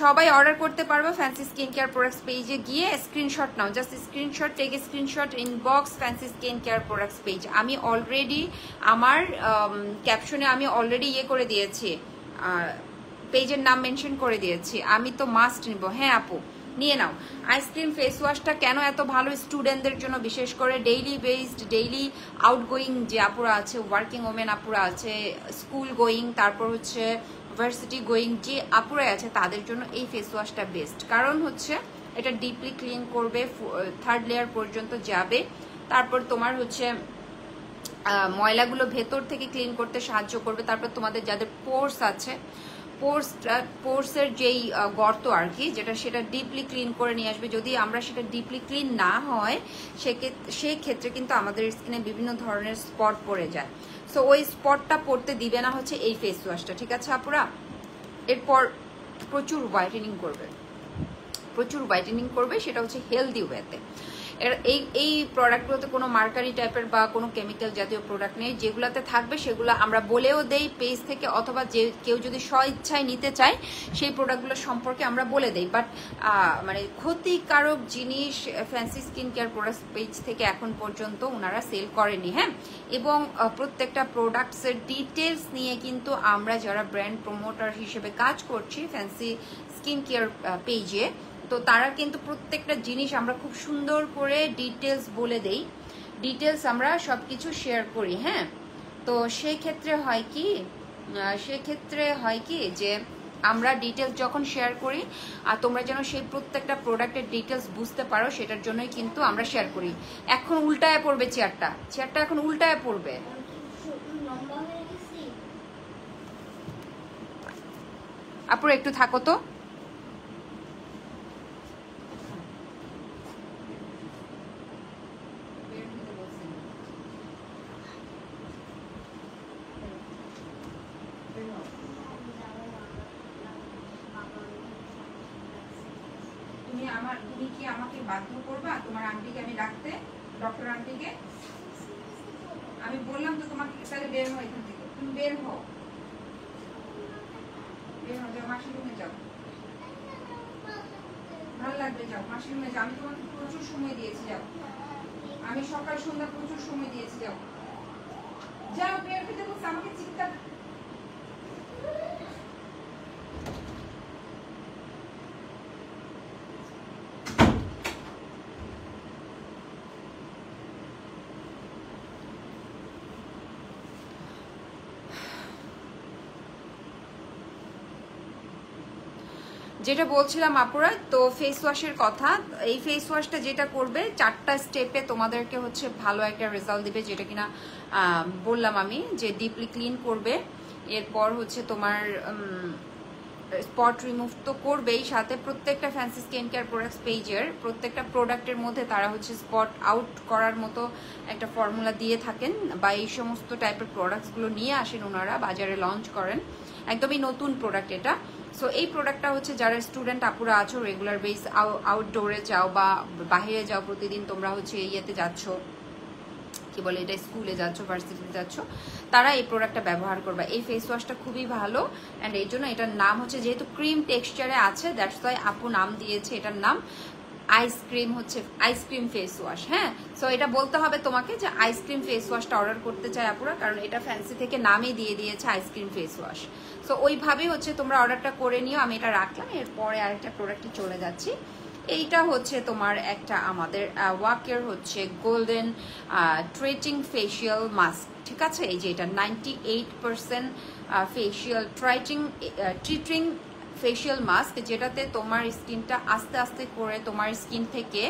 সবাই অর্ডার করতে পারবো ফ্যান্সি স্কিন কেয়ার প্রোডাক্টস পেজে গিয়ে। স্ক্রিনশট নাও, just screenshot, take screenshot, inbox fancy skin care products page. আমি অলরেডি আমার ক্যাপশনে আমি অলরেডি করে দিয়েছি, পেজের নাম মেনশন করে দিয়েছি। আমি তো মাস্ট নিব। হ্যাঁ আপু নিয়ে নাও। আইসক্রিম ফেস ওয়াশটা কেন এত ভালো? স্টুডেন্টদের জন্য, বিশেষ করে ডেইলি বেসড, ডেইলি আউটগোয়িং যে আপুরা আছে, ওয়ার্কিং ওমেন আপুরা আছে, স্কুল গোয়িং, তারপর হচ্ছে ভার্সিটি গোয়িং যে আপুরা আছে তাদের জন্য এই ফেস ওয়াশটা বেস্ট। কারণ হচ্ছে এটা ডিপলি ক্লিন করবে, 3rd লেয়ার পর্যন্ত যাবে, তারপর তোমার হচ্ছে ময়লাগুলো ভেতর থেকে ক্লিন করতে সাহায্য করবে। তারপর তোমাদের যাদের পোর্স আছে, পোর্সের যেই গর্ত আর কি, সেটা ডিপলি ক্লিন করে নিয়ে আসবে। যদি আমরা সেটা ডিপলি ক্লিন না হয় সেই ক্ষেত্রে কিন্তু আমাদের স্কিনে বিভিন্ন ধরনের স্পট পড়ে যায়। সো ওই স্পটটা পড়তে দিবে না হচ্ছে এই ফেস ওয়াশটা, ঠিক আছে আপুরা? এরপর প্রচুর হোয়াইটেনিং করবে, সেটা হচ্ছে হেলদি ওয়েতে। এই প্রোডাক্টগুলোতে কোনো মার্কারি টাইপের বা কোনো কেমিক্যাল জাতীয় প্রোডাক্ট নেই। যেগুলোতে থাকবে সেগুলো আমরা বলেও দেই পেজ থেকে, অথবা যে কেউ যদি স্বইচ্ছায় নিতে চায় সেই প্রোডাক্টগুলো সম্পর্কে আমরা বলে দেই। বাট মানে ক্ষতিকারক জিনিস fancy skin care product page থেকে এখন পর্যন্ত ওনারা সেল করেনি। হ্যাঁ, এবং প্রত্যেকটা প্রোডাক্টসের ডিটেলস নিয়ে কিন্তু আমরা যারা ব্র্যান্ড প্রমোটার হিসেবে কাজ করছি ফ্যান্সি স্কিন কেয়ার পেজে, তো তারা কিন্তু প্রত্যেকটা জিনিস আমরা খুব সুন্দর করে ডিটেলস বলে দেই, ডিটেলস আমরা সবকিছু শেয়ার করি। হ্যাঁ, তো সেই ক্ষেত্রে হয় কি যে আমরা ডিটেলস যখন শেয়ার করি আর তোমরা যেন সেই প্রত্যেকটা প্রোডাক্টের ডিটেলস বুঝতে পারো, সেটার জন্যই কিন্তু আমরা শেয়ার করি। এখন উল্টায় পড়বে চেয়ারটা এখন উল্টায় পড়বে। আপুর একটু থাকো তো, তুমি কি আমাকে বাধ্য করবা তোমার আন্টিকে আমি ডাকতে, ডক্টর আন্টিকে? আমি বললাম তো তোমাকে তাহলে বের হও এখান থেকে, তুমি বের হও, বের হও, যাও মাসির রুমে যাও, ভালো লাগবে, যাও মাসির রুমে যাও। আমি তোমাকে প্রচুর সময় দিয়েছি, যাও, আমি সকাল সন্ধ্যা প্রচুর সময় দিয়েছি, যাও যাও, বের হতে বলছে আমাকে চিৎকার। যেটা বলছিলাম আপুরা, তো ফেস ওয়াশের কথা, এই ফেস ওয়াশটা যেটা করবে 4টা স্টেপে তোমাদেরকে হচ্ছে ভালো একটা রেজাল্ট দিবে, যেটা কিনা বললাম আমি, যে ডিপলি ক্লিন করবে, এরপর হচ্ছে তোমার স্পট রিমুভ তো করবেই, সাথে প্রত্যেকটা ফ্যান্সি স্কিন কেয়ার প্রোডাক্টস পেজের প্রত্যেকটা প্রোডাক্টের মধ্যে তারা হচ্ছে স্পট আউট করার মতো একটা ফর্মুলা দিয়ে থাকেন, বা এই সমস্ত টাইপের প্রোডাক্টসগুলো নিয়ে আসেন ওনারা, বাজারে লঞ্চ করেন, একদমই নতুন প্রোডাক্ট এটা। সো এই প্রোডাক্টটা হচ্ছে যারা স্টুডেন্ট আপুরা আছো, রেগুলার বেস আউটডোরে যাও বা বাইরে যাও, প্রতিদিন তোমরা হচ্ছে ইয়েতে যাচ্ছ, কি বলে এটা, স্কুলে যাচ্ছ, ভার্সিটিতে যাচ্ছ, তারা এই প্রোডাক্টটা ব্যবহার করবে। এই ফেস ওয়াশটা খুবই ভালো, অ্যান্ড এই জন্য এটার নাম হচ্ছে, যেহেতু ক্রিম টেক্সচারে আছে, দ্যাটস ওয়াই আপু নাম দিয়েছে এটার নাম আইসক্রিম, হচ্ছে আইসক্রিম ফেস ওয়াশ। হ্যাঁ, সো এটা বলতে হবে তোমাকে যে আইসক্রিম ফেস ওয়াশটা অর্ডার করতে চাই আপুরা, কারণ এটা ফ্যান্সি থেকে নামই দিয়ে দিয়েছে আইসক্রিম ফেস ওয়াশ। সো ওইভাবেই হচ্ছে তোমরা অর্ডারটা করে নিও। আমি এটা রাখলাম, এরপরে আরেকটা প্রোডাক্টে চলে যাচ্ছি। এইটা হচ্ছে তোমার একটা আমাদের ওয়াকের হচ্ছে গোল্ডেন ট্রিটিং ফেশিয়াল মাস্ক, ঠিক আছে? এই যে এটা 98% ফেশিয়াল ট্রিটিং ফেশিয়াল মাস্ক, যেটাতে তোমার স্কিনটা আস্তে আস্তে করে তোমার স্কিন থেকে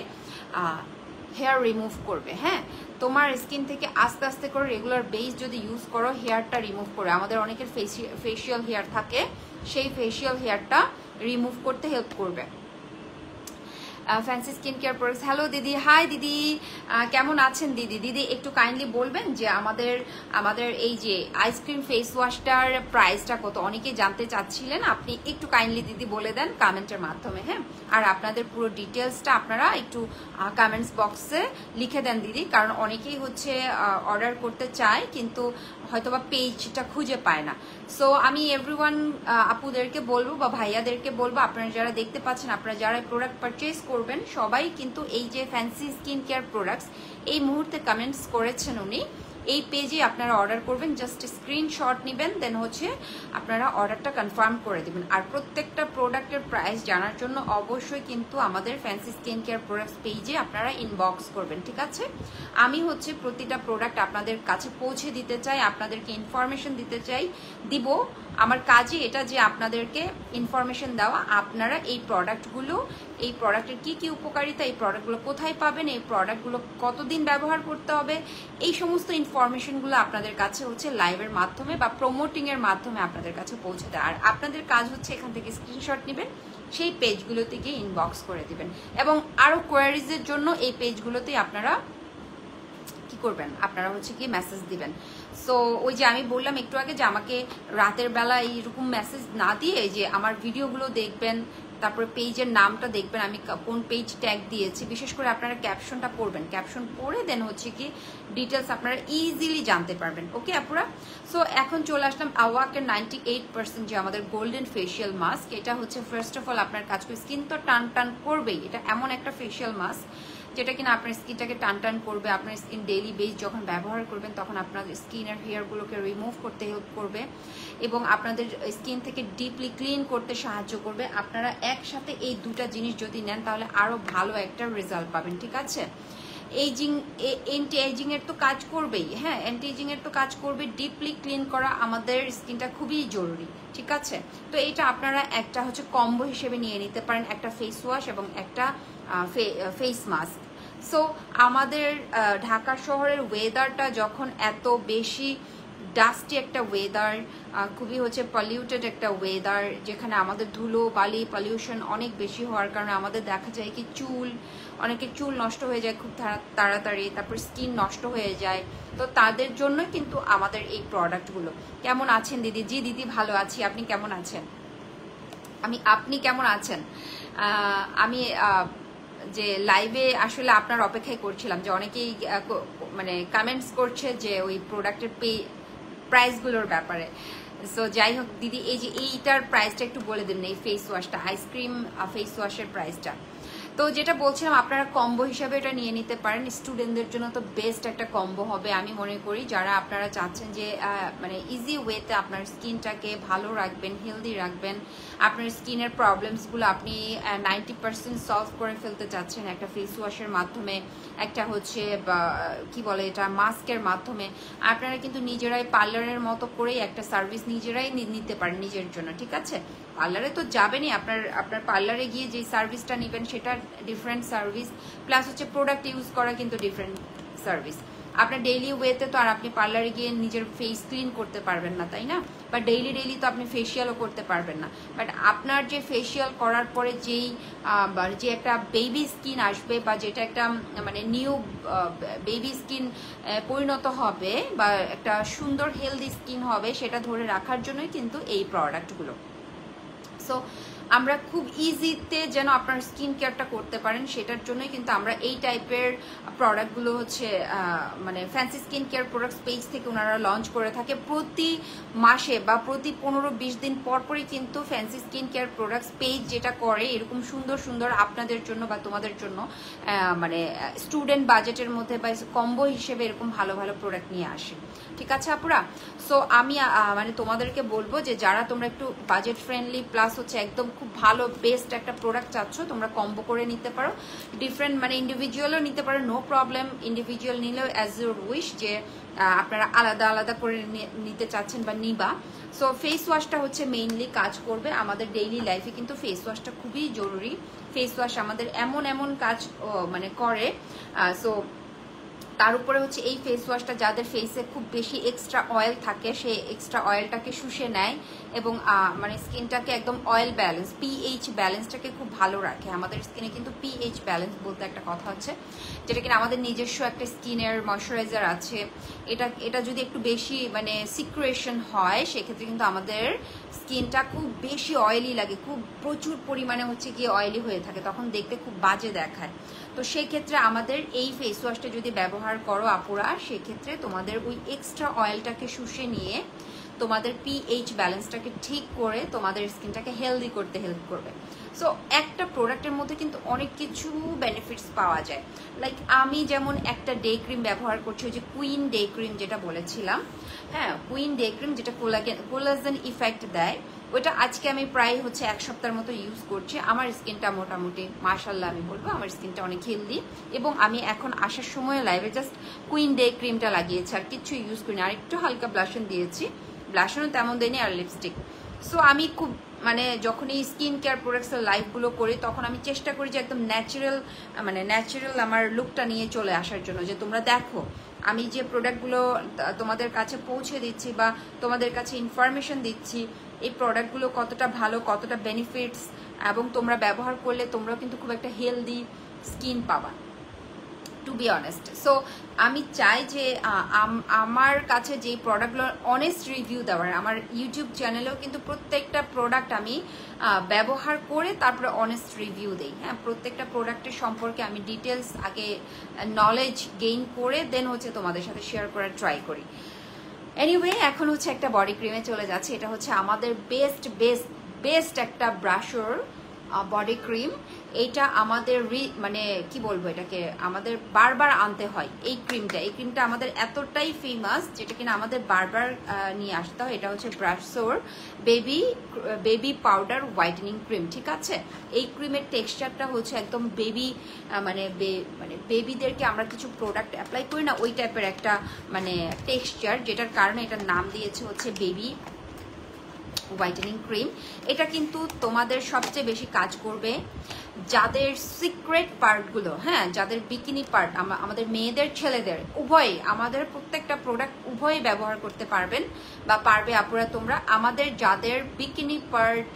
হেয়ার রিমুভ করবে। হ্যাঁ, তোমার স্কিন থেকে আস্তে আস্তে করে রেগুলার বেস যদি ইউজ করো, হেয়ারটা রিমুভ করে, আমাদের অনেকের ফেশিয়াল হেয়ার থাকে, সেই ফেশিয়াল হেয়ারটা রিমুভ করতে হেল্প করবে। Fancy skin care products. Hello দিদি, হাই দিদি, কেমন আছেন দিদি? দিদি একটু কাইন্ডলি বলবেন যে আমাদের এই যে আইসক্রিম ফেস ওয়াশটার প্রাইসটা কত, অনেকেই জানতে চাচ্ছিলেন, আপনি একটু কাইন্ডলি দিদি বলে দেন কমেন্টের মাধ্যমে। হ্যাঁ, আর আপনাদের পুরো ডিটেলসটা আপনারা একটু কমেন্টস বক্সে লিখে দেন দিদি, কারণ অনেকেই হচ্ছে অর্ডার করতে চায় কিন্তু হয়তোবা পেজটা খুঁজে পায় না। সো আমি এভরিওয়ান আপুদেরকে বলবো বা ভাইয়াদেরকে বলবো, আপনারা যারা দেখতে পাচ্ছেন, আপনারা যারা প্রোডাক্ট পারচেজ করবেন, সবাই কিন্তু এই যে ফ্যান্সি স্কিন কেয়ার প্রোডাক্টস এই মুহূর্তে কমেন্টস করেছেন উনি, এই পেজে আপনারা অর্ডার করবেন, জাস্ট স্ক্রিনশট নেবেন, দেন হচ্ছে আপনারা অর্ডারটা কনফার্ম করে দেবেন। আর প্রত্যেকটা প্রোডাক্টের প্রাইস জানার জন্য অবশ্যই কিন্তু আমাদের ফ্যান্সি স্কিন কেয়ার প্রোডাক্টস পেজে আপনারা ইনবক্স করবেন, ঠিক আছে? আমি হচ্ছে প্রতিটা প্রোডাক্ট আপনাদের কাছে পৌঁছে দিতে চাই, আপনাদেরকে ইনফরমেশন দিতে চাই, দিব। আমার কাজই এটা যে আপনাদেরকে ইনফরমেশন দেওয়া, আপনারা এই প্রোডাক্টের কি কি উপকারিতা, এই প্রোডাক্টগুলো কোথায় পাবেন, এই প্রোডাক্টগুলো কতদিন ব্যবহার করতে হবে, এই সমস্ত ইনফরমেশনগুলো আপনাদের কাছে হচ্ছে লাইভের মাধ্যমে বা প্রমোটিংয়ের মাধ্যমে আপনাদের কাছে পৌঁছে দেয়। আর আপনাদের কাজ হচ্ছে এখান থেকে স্ক্রিনশট নেবেন, সেই পেজগুলোতে গিয়ে ইনবক্স করে দিবেন, এবং আরও কোয়ারিজের জন্য এই পেজগুলোতেই আপনারা কি করবেন, আপনারা হচ্ছে কি মেসেজ দিবেন। সো ওই যে আমি বললাম একটু আগে যে আমাকে রাতের বেলা এইরকম মেসেজ না দিয়ে যে আমার ভিডিওগুলো দেখবেন, তারপরে পেজের নামটা দেখবেন, আমি কোন পেজ ট্যাগ দিয়েছি, বিশেষ করে আপনারা ক্যাপশনটা পড়বেন, ক্যাপশন পড়ে দেন হচ্ছে কি ডিটেলস আপনারা ইজিলি জানতে পারবেন। ওকে আপুরা, সো এখন চলে আসলাম আওয়াকের 98% যে আমাদের গোল্ডেন ফেশিয়াল মাস্ক। এটা হচ্ছে ফার্স্ট অফ অল আপনার কাজ করে, স্কিন তো টান টান করবেই, এটা এমন একটা ফেশিয়াল মাস্ক যেটা কিনা আপনার স্কিনটাকে টান টান করবে। আপনার স্কিন ডেইলি বেস যখন ব্যবহার করবেন, তখন আপনার স্কিনের হেয়ারগুলোকে রিমুভ করতে হেল্প করবে এবং আপনাদের স্কিন থেকে ডিপলি ক্লিন করতে সাহায্য করবে। আপনারা একসাথে এই দুটা জিনিস যদি নেন, তাহলে আরও ভালো একটা রেজাল্ট পাবেন, ঠিক আছে? অ্যান্টি এজিং এর তো কাজ করবেই, হ্যাঁ, অ্যান্টি এজিং এর তো কাজ করবে। ডিপলি ক্লিন করা আমাদের স্কিনটা খুবই জরুরি, ঠিক আছে? তো এইটা আপনারা একটা হচ্ছে কম্বো হিসেবে নিয়ে নিতে পারেন, একটা ফেস ওয়াশ এবং একটা ফেস মাস্ক। সো আমাদের ঢাকা শহরের ওয়েদারটা যখন এত বেশি ডাস্টি একটা ওয়েদার, খুবই হচ্ছে পলিউটেড একটা ওয়েদার, যেখানে আমাদের ধুলো বালি পলিউশন অনেক বেশি হওয়ার কারণে আমাদের দেখা যায় কি অনেকের চুল নষ্ট হয়ে যায় খুব তাড়াতাড়ি, তারপর স্কিন নষ্ট হয়ে যায়। তো তাদের জন্য কিন্তু আমাদের এই প্রোডাক্টগুলো। কেমন আছেন দিদি? জি দিদি ভালো আছি, আপনি কেমন আছেন? আপনি কেমন আছেন? আমি যে লাইভে আসলে আপনার অপেক্ষায় করছিলাম, যে অনেকেই মানে কমেন্টস করছে যে ওই প্রোডাক্টের প্রাইসগুলোর ব্যাপারে। সো যাই হোক দিদি, এই যে এইটার প্রাইসটা একটু বলে দিন, এই ফেস ওয়াশটা, আইসক্রিম ফেস ওয়াশের প্রাইসটা। তো যেটা বলছিলাম, আপনারা কম্বো হিসাবে এটা নিয়ে নিতে পারেন। স্টুডেন্টদের জন্য তো বেস্ট একটা কম্বো হবে আমি মনে করি, যারা আপনারা চাচ্ছেন যে মানে ইজি ওয়েতে আপনার স্কিনটাকে ভালো রাখবেন, হেলদি রাখবেন, আপনার স্কিনের প্রবলেমসগুলো আপনি 90% সলভ করে ফেলতে চাচ্ছেন একটা ফেস ওয়াশের মাধ্যমে, একটা হচ্ছে কি বলে এটা, মাস্কের মাধ্যমে। আপনারা কিন্তু নিজেরাই পার্লারের মতো করেই একটা সার্ভিস নিজেরাই নিতে পারেন নিজের জন্য, ঠিক আছে? পার্লারে তো যাবেনই, আপনার পার্লারে গিয়ে যে সার্ভিসটা নেবেন সেটা ডিফারেন্ট সার্ভিস, প্লাস হচ্ছে প্রোডাক্ট ইউজ করা কিন্তু ডিফারেন্ট সার্ভিস। আপনার ডেইলি ওয়েতে তো আর আপনি পার্লারে গিয়ে নিজের ফেস ক্লিন করতে পারবেন না, তাই না? বা ডেইলি তো আপনি ফেসিয়ালও করতে পারবেন না। বাট আপনার যে ফেসিয়াল করার পরে যে একটা বেবি স্কিন আসবে, বা যেটা একটা মানে নিউ বেবি স্কিন পরিণত হবে, বা একটা সুন্দর হেলদি স্কিন হবে, সেটা ধরে রাখার জন্যই কিন্তু এই প্রোডাক্টগুলো। সো আমরা খুব ইজিতে যেন আপনার স্কিন কেয়ারটা করতে পারেন, সেটার জন্যই কিন্তু আমরা এই টাইপের প্রোডাক্টগুলো হচ্ছে মানে fancy skin care products page থেকে ওনারা লঞ্চ করে থাকে। প্রতি মাসে বা প্রতি 15-20 দিন পরই কিন্তু fancy skin care products page যেটা করে, এরকম সুন্দর সুন্দর আপনাদের জন্য বা তোমাদের জন্য মানে স্টুডেন্ট বাজেটের মধ্যে বা কম্বো হিসেবে এরকম ভালো ভালো প্রোডাক্ট নিয়ে আসে, ঠিক আছে আপুরা? সো আমি মানে তোমাদেরকে বলবো যে যারা তোমরা একটু বাজেট ফ্রেন্ডলি প্লাস হচ্ছে একদম খুব ভালো বেস্ট একটা প্রোডাক্ট চাচ্ছ, তোমরা কম্বো করে নিতে পারো। ডিফারেন্ট মানে ইন্ডিভিজুয়ালও নিতে পারো, নো প্রবলেম। ইন্ডিভিজুয়াল নিলেও অ্যাজ ইউর উইশ, যে আপনারা আলাদা আলাদা করে নিতে চাচ্ছেন বা নিবা। সো ফেস ওয়াশটা হচ্ছে মেইনলি কাজ করবে আমাদের ডেইলি লাইফে, কিন্তু ফেস ওয়াশটা খুবই জরুরি। ফেস ওয়াশ আমাদের এমন কাজ মানে করে। সো তার উপরে হচ্ছে এই ফেস ওয়াশটা যাদের ফেসে খুব বেশি এক্সট্রা অয়েল থাকে, সেই এক্সট্রা অয়েলটাকে শুষে নেয় এবং মানে স্কিনটাকে একদম অয়েল ব্যালেন্স, পিএইচ ব্যালেন্সটাকে খুব ভালো রাখে। আমাদের স্কিনে কিন্তু পিএইচ ব্যালেন্স বলতে একটা কথা হচ্ছে, যেটা কিনা আমাদের নিজস্ব একটা স্কিনের ময়শ্চারাইজার আছে। এটা যদি একটু বেশি মানে সিক্রেশন হয়, সেক্ষেত্রে কিন্তু আমাদের স্কিনটা খুব বেশি অয়েলি লাগে, খুব প্রচুর পরিমাণে হচ্ছে গিয়ে অয়েলি হয়ে থাকে, তখন দেখতে খুব বাজে দেখায়। তো সেই ক্ষেত্রে আমাদের এই ফেস ওয়াশটা যদি ব্যবহার করো আপুরা, সেক্ষেত্রে তোমাদের ওই এক্সট্রা অয়েলটাকে শুষে নিয়ে তোমাদের পিএইচ ব্যালেন্সটাকে ঠিক করে তোমাদের স্কিনটাকে হেলদি করতে হেল্প করবে। সো একটা প্রোডাক্টের মধ্যে কিন্তু অনেক কিছু বেনিফিটস পাওয়া যায়। লাইক আমি যেমন একটা ডে ক্রিম ব্যবহার করছি, ওই যে কুইন ডে ক্রিম যেটা বলেছিলাম, হ্যাঁ কুইন ডে ক্রিম, যেটা কোলাজেন ইফেক্ট দেয়, ওইটা আজকে আমি প্রায় হচ্ছে 1 সপ্তাহের মতো ইউজ করছি। আমার স্কিনটা মোটামুটি মাশাআল্লাহ আমি বলবো আমার স্কিনটা অনেক হেলদি, এবং আমি এখন আসার সময় লাইভে জাস্ট কুইন ডে ক্রিমটা লাগিয়েছি, আর কিছু ইউজ করিনি। আর একটু হালকা ব্লাশন দিয়েছি, ব্লাশনও তেমন দেয়নি, আর লিপস্টিক। সো আমি খুব মানে যখনই স্কিন কেয়ার প্রোডাক্টসের লাইভগুলো করি, তখন আমি চেষ্টা করি যে একদম ন্যাচারাল আমার লুকটা নিয়ে চলে আসার জন্য, যে তোমরা দেখো আমি যে প্রোডাক্টগুলো তোমাদের কাছে পৌঁছে দিচ্ছি বা তোমাদের কাছে ইনফরমেশন দিচ্ছি, এই প্রোডাক্টগুলো কতটা ভালো, কতটা বেনিফিটস, এবং তোমরা ব্যবহার করলে তোমরাও কিন্তু খুব একটা হেলদি স্কিন পাবা, টু বি অনেস্ট। সো আমি চাই যে আমার কাছে যে প্রোডাক্টগুলোর অনেস্ট রিভিউ দেওয়ার, আমার ইউটিউব চ্যানেলেও কিন্তু প্রত্যেকটা প্রোডাক্ট আমি ব্যবহার করে তারপরে অনেস্ট রিভিউ দিই। হ্যাঁ, প্রত্যেকটা প্রোডাক্টের সম্পর্কে আমি ডিটেলস আগে নলেজ গেইন করে দেন হচ্ছে তোমাদের সাথে শেয়ার করার ট্রাই করি। এনিওয়ে, এখন হচ্ছে একটা বডি ক্রিমে চলে যাচ্ছে। এটা হচ্ছে আমাদের বেস্ট একটা ব্রাশর বডি ক্রিম। এইটা আমাদের মানে কি বলবো, এটাকে আমাদের বারবার আনতে হয়। এই ক্রিমটা আমাদের এতটাই ফেমাস, যেটা কিনা আমাদের বারবার নিয়ে আসতে হয়। এটা হচ্ছে ব্রাশোর বেবি পাউডার হোয়াইটেনিং ক্রিম, ঠিক আছে? এই ক্রিমের টেক্সচারটা হচ্ছে একদম মানে বেবিদেরকে আমরা কিছু প্রোডাক্ট অ্যাপ্লাই করি না, ওই টাইপের একটা মানে টেক্সচার, যেটার কারণে এটার নাম দিয়েছে হচ্ছে বেবি হোয়াইটেনিং ক্রিম। এটা কিন্তু তোমাদের সবচেয়ে বেশি কাজ করবে যাদের সিক্রেট পার্টগুলো, হ্যাঁ, যাদের বিকিনি পার্ট, আমাদের মেয়েদের ছেলেদের উভয়ই, আমাদের প্রত্যেকটা প্রোডাক্ট উভয়ই ব্যবহার করতে পারবেন বা পারবে আপুরা তোমরা। আমাদের যাদের বিকিনি পার্ট,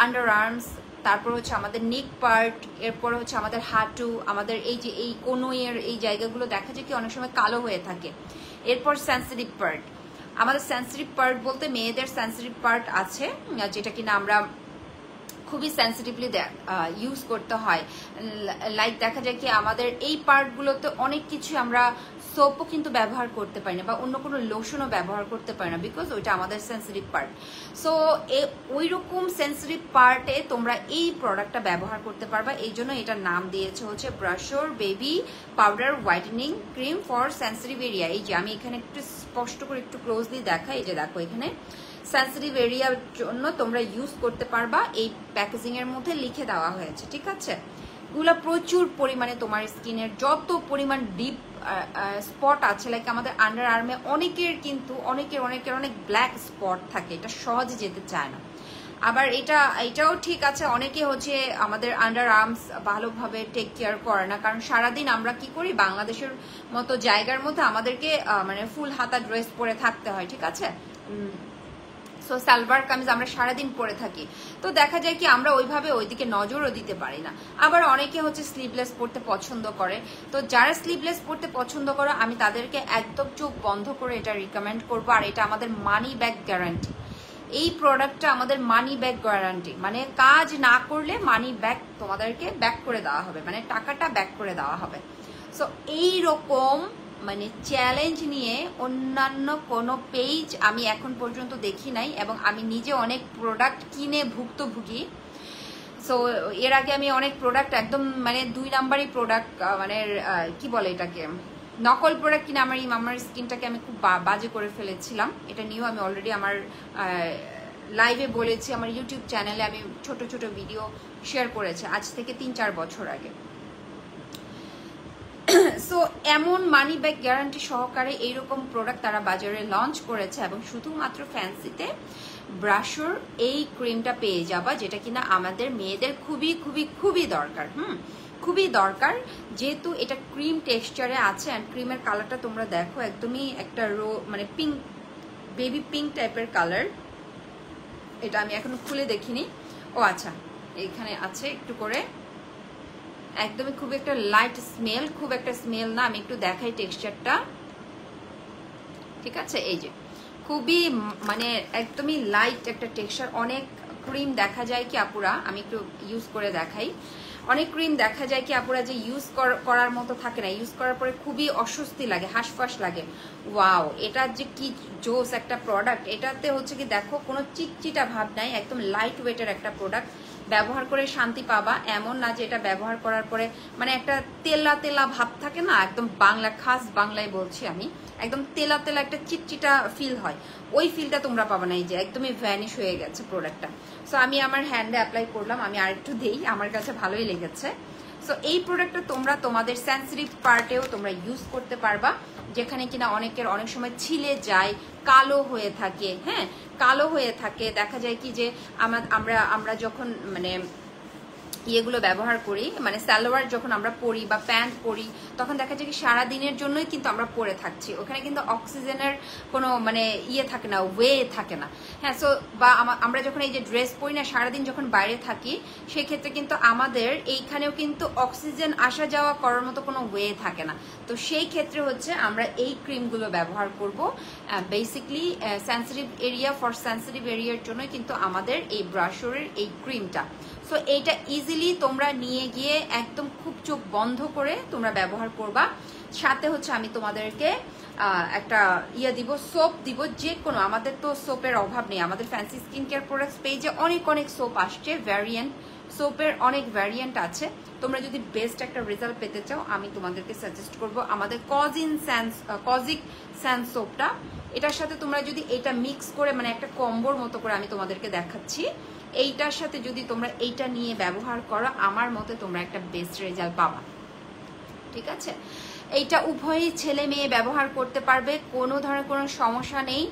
আন্ডার আর্মস, তারপর হচ্ছে আমাদের নেক পার্ট, এরপর হচ্ছে আমাদের হাঁটু, আমাদের এই যে এই কোনোয়ের এই জায়গাগুলো দেখা যায় কি অনেক সময় কালো হয়ে থাকে। এরপর সেন্সিটিভ পার্ট, আমাদের সেন্সিটিভ পার্ট বলতে মেয়েদের সেন্সিটিভ পার্ট আছে, যেটা কিনা আমরা খুবই সেন্সিটিভলি ইউজ করতে হয়। লাইক দেখা যায় কি আমাদের এই পার্টগুলোতে অনেক কিছু আমরা সোপও কিন্তু ব্যবহার করতে পারি না বা অন্য কোনো লোশনও ব্যবহার করতে পারি না, বিকজ ওইটা আমাদের সেন্সিটিভ পার্ট। সো ওই রকম সেন্সিটিভ পার্টে তোমরা এই প্রোডাক্টটা ব্যবহার করতে পারবা। এই জন্য এটার নাম দিয়েছে হচ্ছে ব্রাশোর baby powder whitening cream for sensitive area. এই যে আমি এখানে একটু স্পষ্ট করে একটু ক্লোজলি দেখাই, এই যে দেখো এখানে সেন্সিটিভ এরিয়ার জন্য তোমরা ইউজ করতে পারবা, এই প্যাকেজিং এর মধ্যে লিখে দেওয়া হয়েছে, ঠিক আছে। এগুলো প্রচুর পরিমাণে তোমার স্কিনের যত পরিমাণ ডিপ স্পট আছে, লাইক আমাদের আন্ডার আর্মে অনেকের কিন্তু অনেক ব্ল্যাক স্পট থাকে, এটা সহজে যেতে চায় না। আবার এটাও ঠিক আছে, অনেকে হচ্ছে আমাদের আন্ডার আর্মস ভালোভাবে টেক কেয়ার করে না, কারণ সারাদিন আমরা কি করি বাংলাদেশের মতো জায়গার মধ্যে আমাদেরকে মানে ফুল হাতা ড্রেস পরে থাকতে হয়, ঠিক আছে। সো সালোয়ার কামিজ আমরা সারাদিন পরে থাকি, তো দেখা যায় কি আমরা ওইভাবে ওইদিকে নজরও দিতে পারি না। আবার অনেকে হচ্ছে স্লিভলেস পরতে পছন্দ করে, তো যারা স্লিভলেস পরতে পছন্দ করে আমি তাদেরকে একদম চোখ বন্ধ করে এটা রিকমেন্ড করবো। আর এটা আমাদের মানি ব্যাক গ্যারান্টি, এই প্রোডাক্টটা আমাদের মানি ব্যাক গ্যারান্টি, মানে কাজ না করলে মানি ব্যাক তোমাদেরকে ব্যাক করে দেওয়া হবে, মানে টাকাটা ব্যাক করে দেওয়া হবে। সো এইরকম মানে চ্যালেঞ্জ নিয়ে অন্যান্য কোনো পেজ আমি এখন পর্যন্ত দেখি নাই, এবং আমি নিজে অনেক প্রোডাক্ট কিনে ভুক্তভোগী। সো এর আগে আমি অনেক প্রোডাক্ট একদম মানে 2 নাম্বারই প্রোডাক্ট, মানে কি বলে এটাকে নকল প্রোডাক্ট কিনে আমার স্কিনটাকে আমি খুব বাজে করে ফেলেছিলাম। এটা নিয়েও আমি অলরেডি আমার লাইভে বলেছি, আমার ইউটিউব চ্যানেলে আমি ছোট ছোট ভিডিও শেয়ার করেছি আজ থেকে 3-4 বছর আগে। সো এমন মানি ব্যাক গ্যারান্টি সহকারে এইরকম প্রোডাক্ট তারা বাজারে লঞ্চ করেছে, এবং শুধুমাত্র ফ্যান্সিতে ব্রাশোর এই ক্রিমটা পেয়ে যাবা, যেটা কিনা আমাদের মেয়েদের খুবই খুবই খুবই দরকার, খুবই দরকার, যেহেতু এটা ক্রিম টেক্সচারে আছে। অ্যান্ড ক্রিমের কালারটা তোমরা দেখো একদমই একটা মানে পিঙ্ক, বেবি পিঙ্ক টাইপের কালার। এটা আমি এখনো খুলে দেখিনি, ও আচ্ছা এখানে আছে একটু করে, একদমই খুব একটা লাইট স্মেল, খুব একটা স্মেল না, আমি একটু দেখাই টেক্সচারটা, ঠিক আছে। এই যে খুবই মানে একদমই লাইট একটা টেক্সচার। অনেক ক্রিম দেখা যায় কি আপুরা, আমি একটু ইউজ করে দেখাই, অনেক ক্রিম দেখা যায় কি আপুরা যে ইউজ করার মতো থাকে না, ইউজ করার পরে খুবই অস্বস্তি লাগে, হাঁসফাঁস লাগে। ওয়াও, এটা যে কি জোস একটা প্রোডাক্ট, এটাতে হচ্ছে কি দেখো কোনো চিটচিটা ভাব নাই, একদম লাইট ওয়েটের একটা প্রোডাক্ট। ব্যবহার করে শান্তি পাবা এমন না যে এটা ব্যবহার করার পরে মানে একটা তেলা তেলা ভাব থাকে না, একদম বাংলা খাস বাংলায় বলছি আমি, একদম তেলা তেলা একটা চিটচিটা ফিল হয়, ওই ফিলটা তোমরা পাবা না। এই যে একদমই ভ্যানিশ হয়ে গেছে প্রোডাক্টটা। সো আমি আমার হ্যান্ডে অ্যাপ্লাই করলাম, আমি আরেকটু দেই, আমার কাছে ভালোই লেগেছে। সো এই প্রোডাক্টটা তোমরা তোমাদের সেন্সিটিভ পার্টেও তোমরা ইউজ করতে পারবা, যেখানে কিনা অনেকের অনেক সময় ছিলে যায়, কালো হয়ে থাকে, হ্যাঁ কালো হয়ে থাকে। দেখা যায় কি যে আমরা যখন মানে ইয়েগুলো ব্যবহার করি, মানে সালোয়ার যখন আমরা পরি বা প্যান্ট পরি, তখন দেখা যায় কি সারা দিনের জন্যই কিন্তু আমরা পরে থাকছি, ওখানে কিন্তু অক্সিজেনের কোনো মানে ইয়ে থাকে না, ওয়ে থাকে না, হ্যাঁ। সো বা আমরা যখন এই যে ড্রেস পরি না সারাদিন যখন বাইরে থাকি, সেক্ষেত্রে কিন্তু আমাদের এইখানেও কিন্তু অক্সিজেন আসা যাওয়া করার মতো কোনো ওয়ে থাকে না। তো সেই ক্ষেত্রে হচ্ছে আমরা এই ক্রিমগুলো ব্যবহার করব, basically sensitive area, for sensitive এরিয়ার জন্যই কিন্তু আমাদের এই ব্রাশোরের এই ক্রিমটা। সো এইটা ইজিলি তোমরা নিয়ে গিয়ে একদম খুব চোখ বন্ধ করে তোমরা ব্যবহার করবা। সাথে হচ্ছে আমি তোমাদেরকে একটা ইয়ে দিব, সোপ দিব, যে কোনো, আমাদের তো সোপের অভাব নেই, আমাদের ফ্যান্সি স্কিন কেয়ার প্রোডাক্টস পেজে অনেক সোপ আসছে, ভ্যারিয়েন্ট সোপের অনেক ভ্যারিয়েন্ট আছে। তোমরা যদি বেস্ট একটা রেজাল্ট পেতে চাও আমি তোমাদেরকে সাজেস্ট করব আমাদের কজিক স্যান্স সোপটা। এটার সাথে তোমরা যদি এটা মিক্স করে মানে একটা কম্বোর মতো করে আমি তোমাদেরকে দেখাচ্ছি, এইটার সাথে যদি তোমরা এইটা নিয়ে ব্যবহার করো আমার মতে তোমরা একটা বেস্ট রেজাল্ট পাবা, ঠিক আছে। এইটা উভয়ই ছেলে মেয়ে ব্যবহার করতে পারবে, কোনো ধরনের কোনো সমস্যা নেই।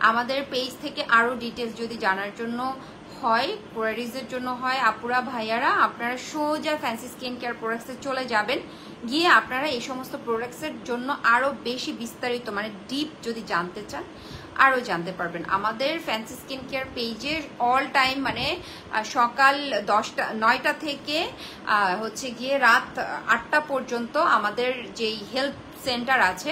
আমাদের পেজ থেকে আরো ডিটেলস যদি জানার জন্য হয়, কোয়ারিজের জন্য হয়, আপুরা ভাইয়ারা আপনারা সোজা ফ্যান্সি স্কিন কেয়ার প্রোডাক্টসে চলে যাবেন, গিয়ে আপনারা এই সমস্ত প্রোডাক্টসের জন্য আরো বেশি বিস্তারিত মানে ডিপ যদি জানতে চান আরো জানতে পারবেন। আমাদের ফ্যান্সি স্কিন কেয়ার পেজে অল টাইম মানে সকাল 9টা থেকে হচ্ছে গিয়ে রাত 8টা পর্যন্ত আমাদের যেই হেলথ সেন্টার আছে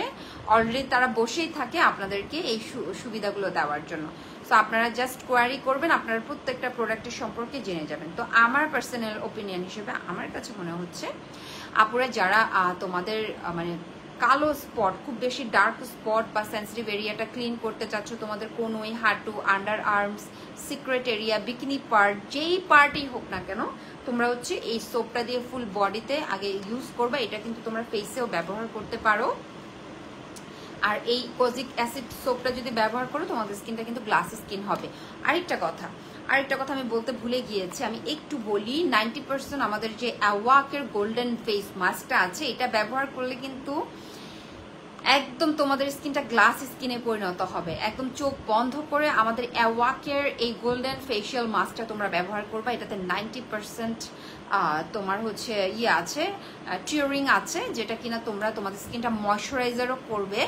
অলরেডি তারা বসেই থাকে আপনাদেরকে এই সুবিধাগুলো দেওয়ার জন্য। সো আপনারা জাস্ট কোয়ারি করবেন, আপনারা প্রত্যেকটা প্রোডাক্টের সম্পর্কে জেনে যাবেন। তো আমার পার্সোনাল ওপিনিয়ন হিসেবে আমার কাছে মনে হচ্ছে আপুরা যারা তোমাদের মানে কালো স্পট, খুব বেশি ডার্ক স্পট বা সেন্সিটিভ এরিয়াটা ক্লিন করতে চাচ্ছ, তোমাদের কোনোই হাঁটু, under arms, secret area, bikini part, যেই পার্টই হোক না কেন, তোমরা হচ্ছে এই সোপটা দিয়ে ফুল বডিতে আগে ইউজ করবে। এটা কিন্তু তোমরা ফেসেও ব্যবহার করতে পারো। আর এই কোজিক অ্যাসিড সোপটা যদি ব্যবহার করো তোমাদের স্কিনটা কিন্তু গ্লাস স্কিন হবে। আরেকটা কথা আমি বলতে ভুলে গিয়েছি, আমি একটু বলি। 90% আমাদের যে অ্যাওয়াকের গোল্ডেন ফেস মাস্কটা আছে, এটা ব্যবহার করলে কিন্তু একদম তোমাদের স্কিনটা গ্লাস স্কিনে পরিণত হবে। একদম চোখ বন্ধ করে আমাদের অ্যাওয়াকের এই গোল্ডেন ফেশিয়াল মাস্কটা তোমরা ব্যবহার করবে। এটাতে 90% তোমার হচ্ছে আছে, টিউরিং আছে, যেটা কিনা তোমরা তোমাদের স্কিনটা ময়শ্চারাইজারও করবে,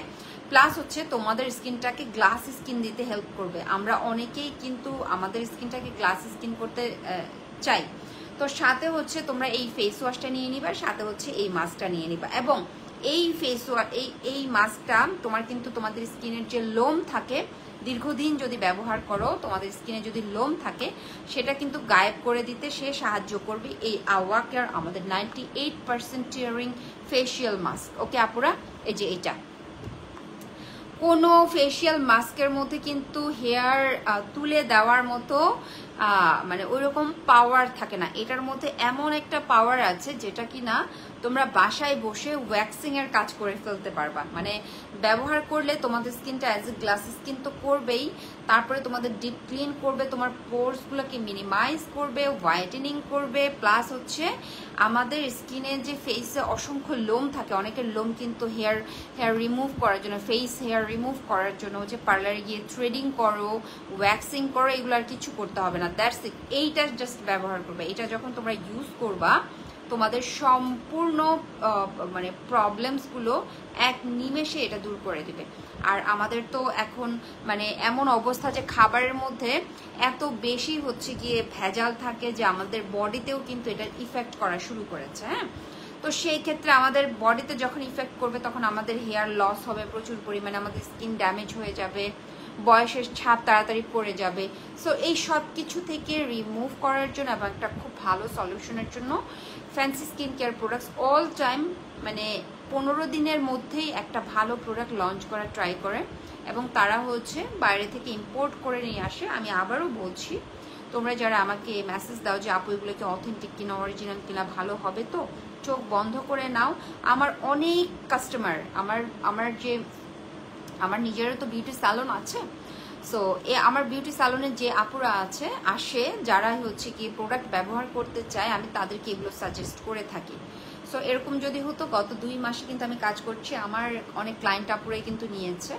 প্লাস হচ্ছে তোমাদের স্কিনটাকে গ্লাস স্কিন দিতে হেল্প করবে। আমরা অনেকেই কিন্তু আমাদের স্কিনটাকে গ্লাস স্কিন করতে চাই। তো সাথে হচ্ছে তোমরা এই ফেস ওয়াশটা নিয়ে নিবা, সাথে হচ্ছে এই মাস্কটা নিয়ে নিবা। এবং এই ফেস ওয়াশ, এই মাস্কটা তোমার কিন্তু তোমাদের স্কিনের যে লোম থাকে, দীর্ঘদিন যদি ব্যবহার করো, তোমাদের স্কিনে যদি লোম থাকে, সেটা কিন্তু গায়েব করে দিতে সে সাহায্য করবে এই অ্যাওয়াকের আমাদের 98% টিয়ারিং ফেশিয়াল মাস্ক। ওকে আপুরা, এই যে এটা কোনো ফেশিয়াল মাস্কের মধ্যে কিন্তু হেয়ার তুলে দেওয়ার মতো মানে ওইরকম পাওয়ার থাকে না। এটার মধ্যে এমন একটা পাওয়ার আছে যেটা কিনা তোমরা বাসায় বসে ওয়্যাক্সিং এর কাজ করে ফেলতে পারবা। মানে ব্যবহার করলে তোমাদের স্কিনটা অ্যাজ এ গ্লাস স্কিন তো করবেই, তারপরে তোমাদের ডিপ ক্লিন করবে, তোমার পোরসগুলোকে মিনিমাইজ করবে, হোয়াইটেনিং করবে, প্লাস হচ্ছে আমাদের স্কিনে যে ফেসে অসংখ্য লোম থাকে, অনেকের লোম কিন্তু হেয়ার রিমুভ করার জন্য, ফেস হেয়ার রিমুভ করার জন্য হচ্ছে পার্লারে গিয়ে থ্রেডিং করো, ওয়্যাক্সিং করো, এগুলো আর কিছু করতে হবে না। দ্যাটস ইট, এইটা জাস্ট ব্যবহার করবে। এটা যখন তোমরা ইউজ করবা তোমাদের সম্পূর্ণ মানে প্রবলেমসগুলো এক নিমেষে এটা দূর করে দিবে। আর আমাদের তো এখন মানে এমন অবস্থা যে খাবারের মধ্যে এত বেশি হচ্ছে গিয়ে ভেজাল থাকে যে আমাদের বডিতেও কিন্তু এটার ইফেক্ট করা শুরু করেছে। হ্যাঁ, তো সেই ক্ষেত্রে আমাদের বডিতে যখন ইফেক্ট করবে তখন আমাদের হেয়ার লস হবে প্রচুর পরিমাণে, আমাদের স্কিন ড্যামেজ হয়ে যাবে, বয়সের ছাপ তাড়াতাড়ি পড়ে যাবে। সো এই সব কিছু থেকে রিমুভ করার জন্য এবং একটা খুব ভালো সলিউশনের জন্য fancy skin care products all time মানে 15 দিনের মধ্যেই একটা ভালো প্রোডাক্ট লঞ্চ করা ট্রাই করে, এবং তারা হচ্ছে বাইরে থেকে ইম্পোর্ট করে নিয়ে আসে। আমি আবারও বলছি, তোমরা যারা আমাকে মেসেজ দাও যে আপু এগুলোকে অথেন্টিক কিনা, অরিজিনাল কিনা, ভালো হবে, তো চোখ বন্ধ করে নাও। আমার অনেক কাস্টমার, আমার নিজেরও তো বিউটি স্যালন আছে। সো আমার বিউটি স্যালনে যে আপুরা আসে যারা হচ্ছে কি প্রোডাক্ট ব্যবহার করতে চায়, আমি তাদেরকে এগুলো সাজেস্ট করে থাকি। সো এরকম যদি হতো, গত 2 মাসে কিন্তু আমি কাজ করছি, আমার অনেক ক্লায়েন্ট আপুরাই কিন্তু নিয়েছে,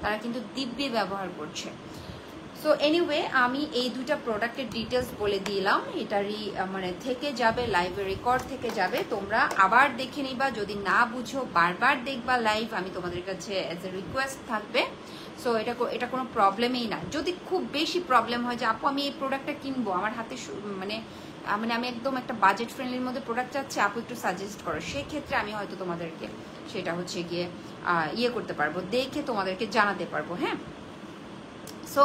তারা কিন্তু দিব্যি ব্যবহার করছে। সো এনিওয়ে, আমি এই দুইটা প্রোডাক্টের ডিটেলস বলে দিলাম, এটারই মানে থেকে যাবে, লাইভে রেকর্ড থেকে যাবে, তোমরা আবার দেখে নিবা। যদি না বুঝো বারবার দেখবা লাইভ, আমি তোমাদের কাছে অ্যাজ এ রিকোয়েস্ট থাকবে। সো এটা কোনো প্রবলেমই না। যদি খুব বেশি প্রবলেম হয় যে আপু আমি এই প্রোডাক্টটা কিনবো, আমার হাতে মানে আমি একদম একটা বাজেট ফ্রেন্ডলির মধ্যে প্রোডাক্ট চাচ্ছি, আপু একটু সাজেস্ট করো, সেই ক্ষেত্রে আমি হয়তো তোমাদেরকে সেটা হচ্ছে গিয়ে করতে পারবো, দেখে তোমাদেরকে জানাতে পারবো। হ্যাঁ, সো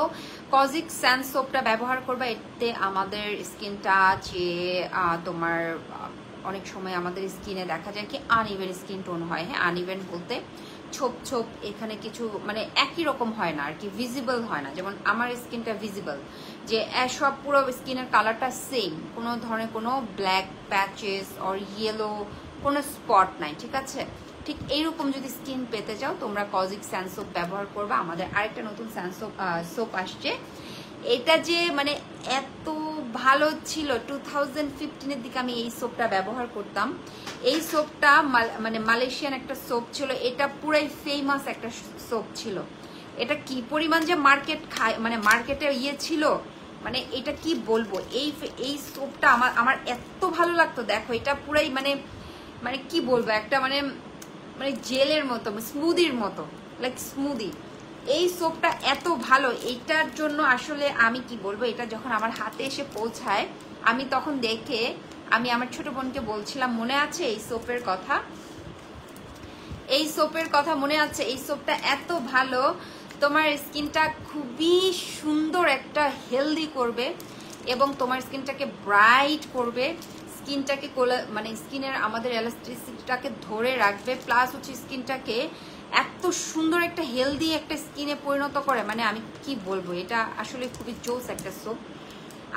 কজিক স্যান্ড সোপটা ব্যবহার করবা। এতে আমাদের স্কিনটা যে তোমার অনেক সময় আমাদের স্কিনে দেখা যায় কি আনইভেন স্কিন টোন হয়। হ্যাঁ, আনইভেন বলতে ছোপ ছোপ এখানে কিছু মানে একই রকম হয় না আর কি, ভিজিবল হয় না। যেমন আমার স্কিনটা ভিজিবল, যে সব পুরো স্কিনের কালারটা সেম, কোনো ধরনের কোনো ব্ল্যাক প্যাচেস অর ইয়েলো কোনো স্পট নাই, ঠিক আছে? ঠিক এইরকম যদি স্কিন পেতে চাও তোমরা কজিক স্যান্ড সোপ ব্যবহার করবা। আমাদের আরেকটা নতুন স্যান্ড সোপ আসছে, এটা যে মানে এত ভালো ছিল, 2015-এর দিকে আমি এই সোপটা ব্যবহার করতাম। এই সোপটা মানে মালয়েশিয়ান একটা সোপ ছিল, এটা পুরাই ফেমাস একটা সোপ ছিল। এটা কি পরিমাণ যে মার্কেটে ছিল, মানে এটা কি বলবো, এই সোপটা আমার এত ভালো লাগতো। দেখো এটা পুরাই মানে কি বলবো, একটা মানে জেলের মতো, স্মুদির মতো, লাইক স্মুদি। এই সোপটা এত ভালো, এইটার জন্য আসলে আমি কি বলবো, এটা যখন আমার হাতে এসে পৌঁছায় আমি তখন দেখে আমি আমার ছোট বোনকে বলছিলাম, মনে আছে এই সোপের কথা মনে আছে, এই সোপটা এত ভালো। তোমার স্কিনটা খুবই সুন্দর একটা হেলদি করবে এবং তোমার স্কিনটাকে ব্রাইট করবে, স্কিনটাকে মানে স্কিনের আমাদের এলাস্টিসিটিটাকে ধরে রাখবে, প্লাস হচ্ছে স্কিনটাকে এত সুন্দর একটা হেলদি একটা স্কিনে পরিণত করে, মানে আমি কি বলবো, এটা আসলে খুবই জোস একটা সোপ।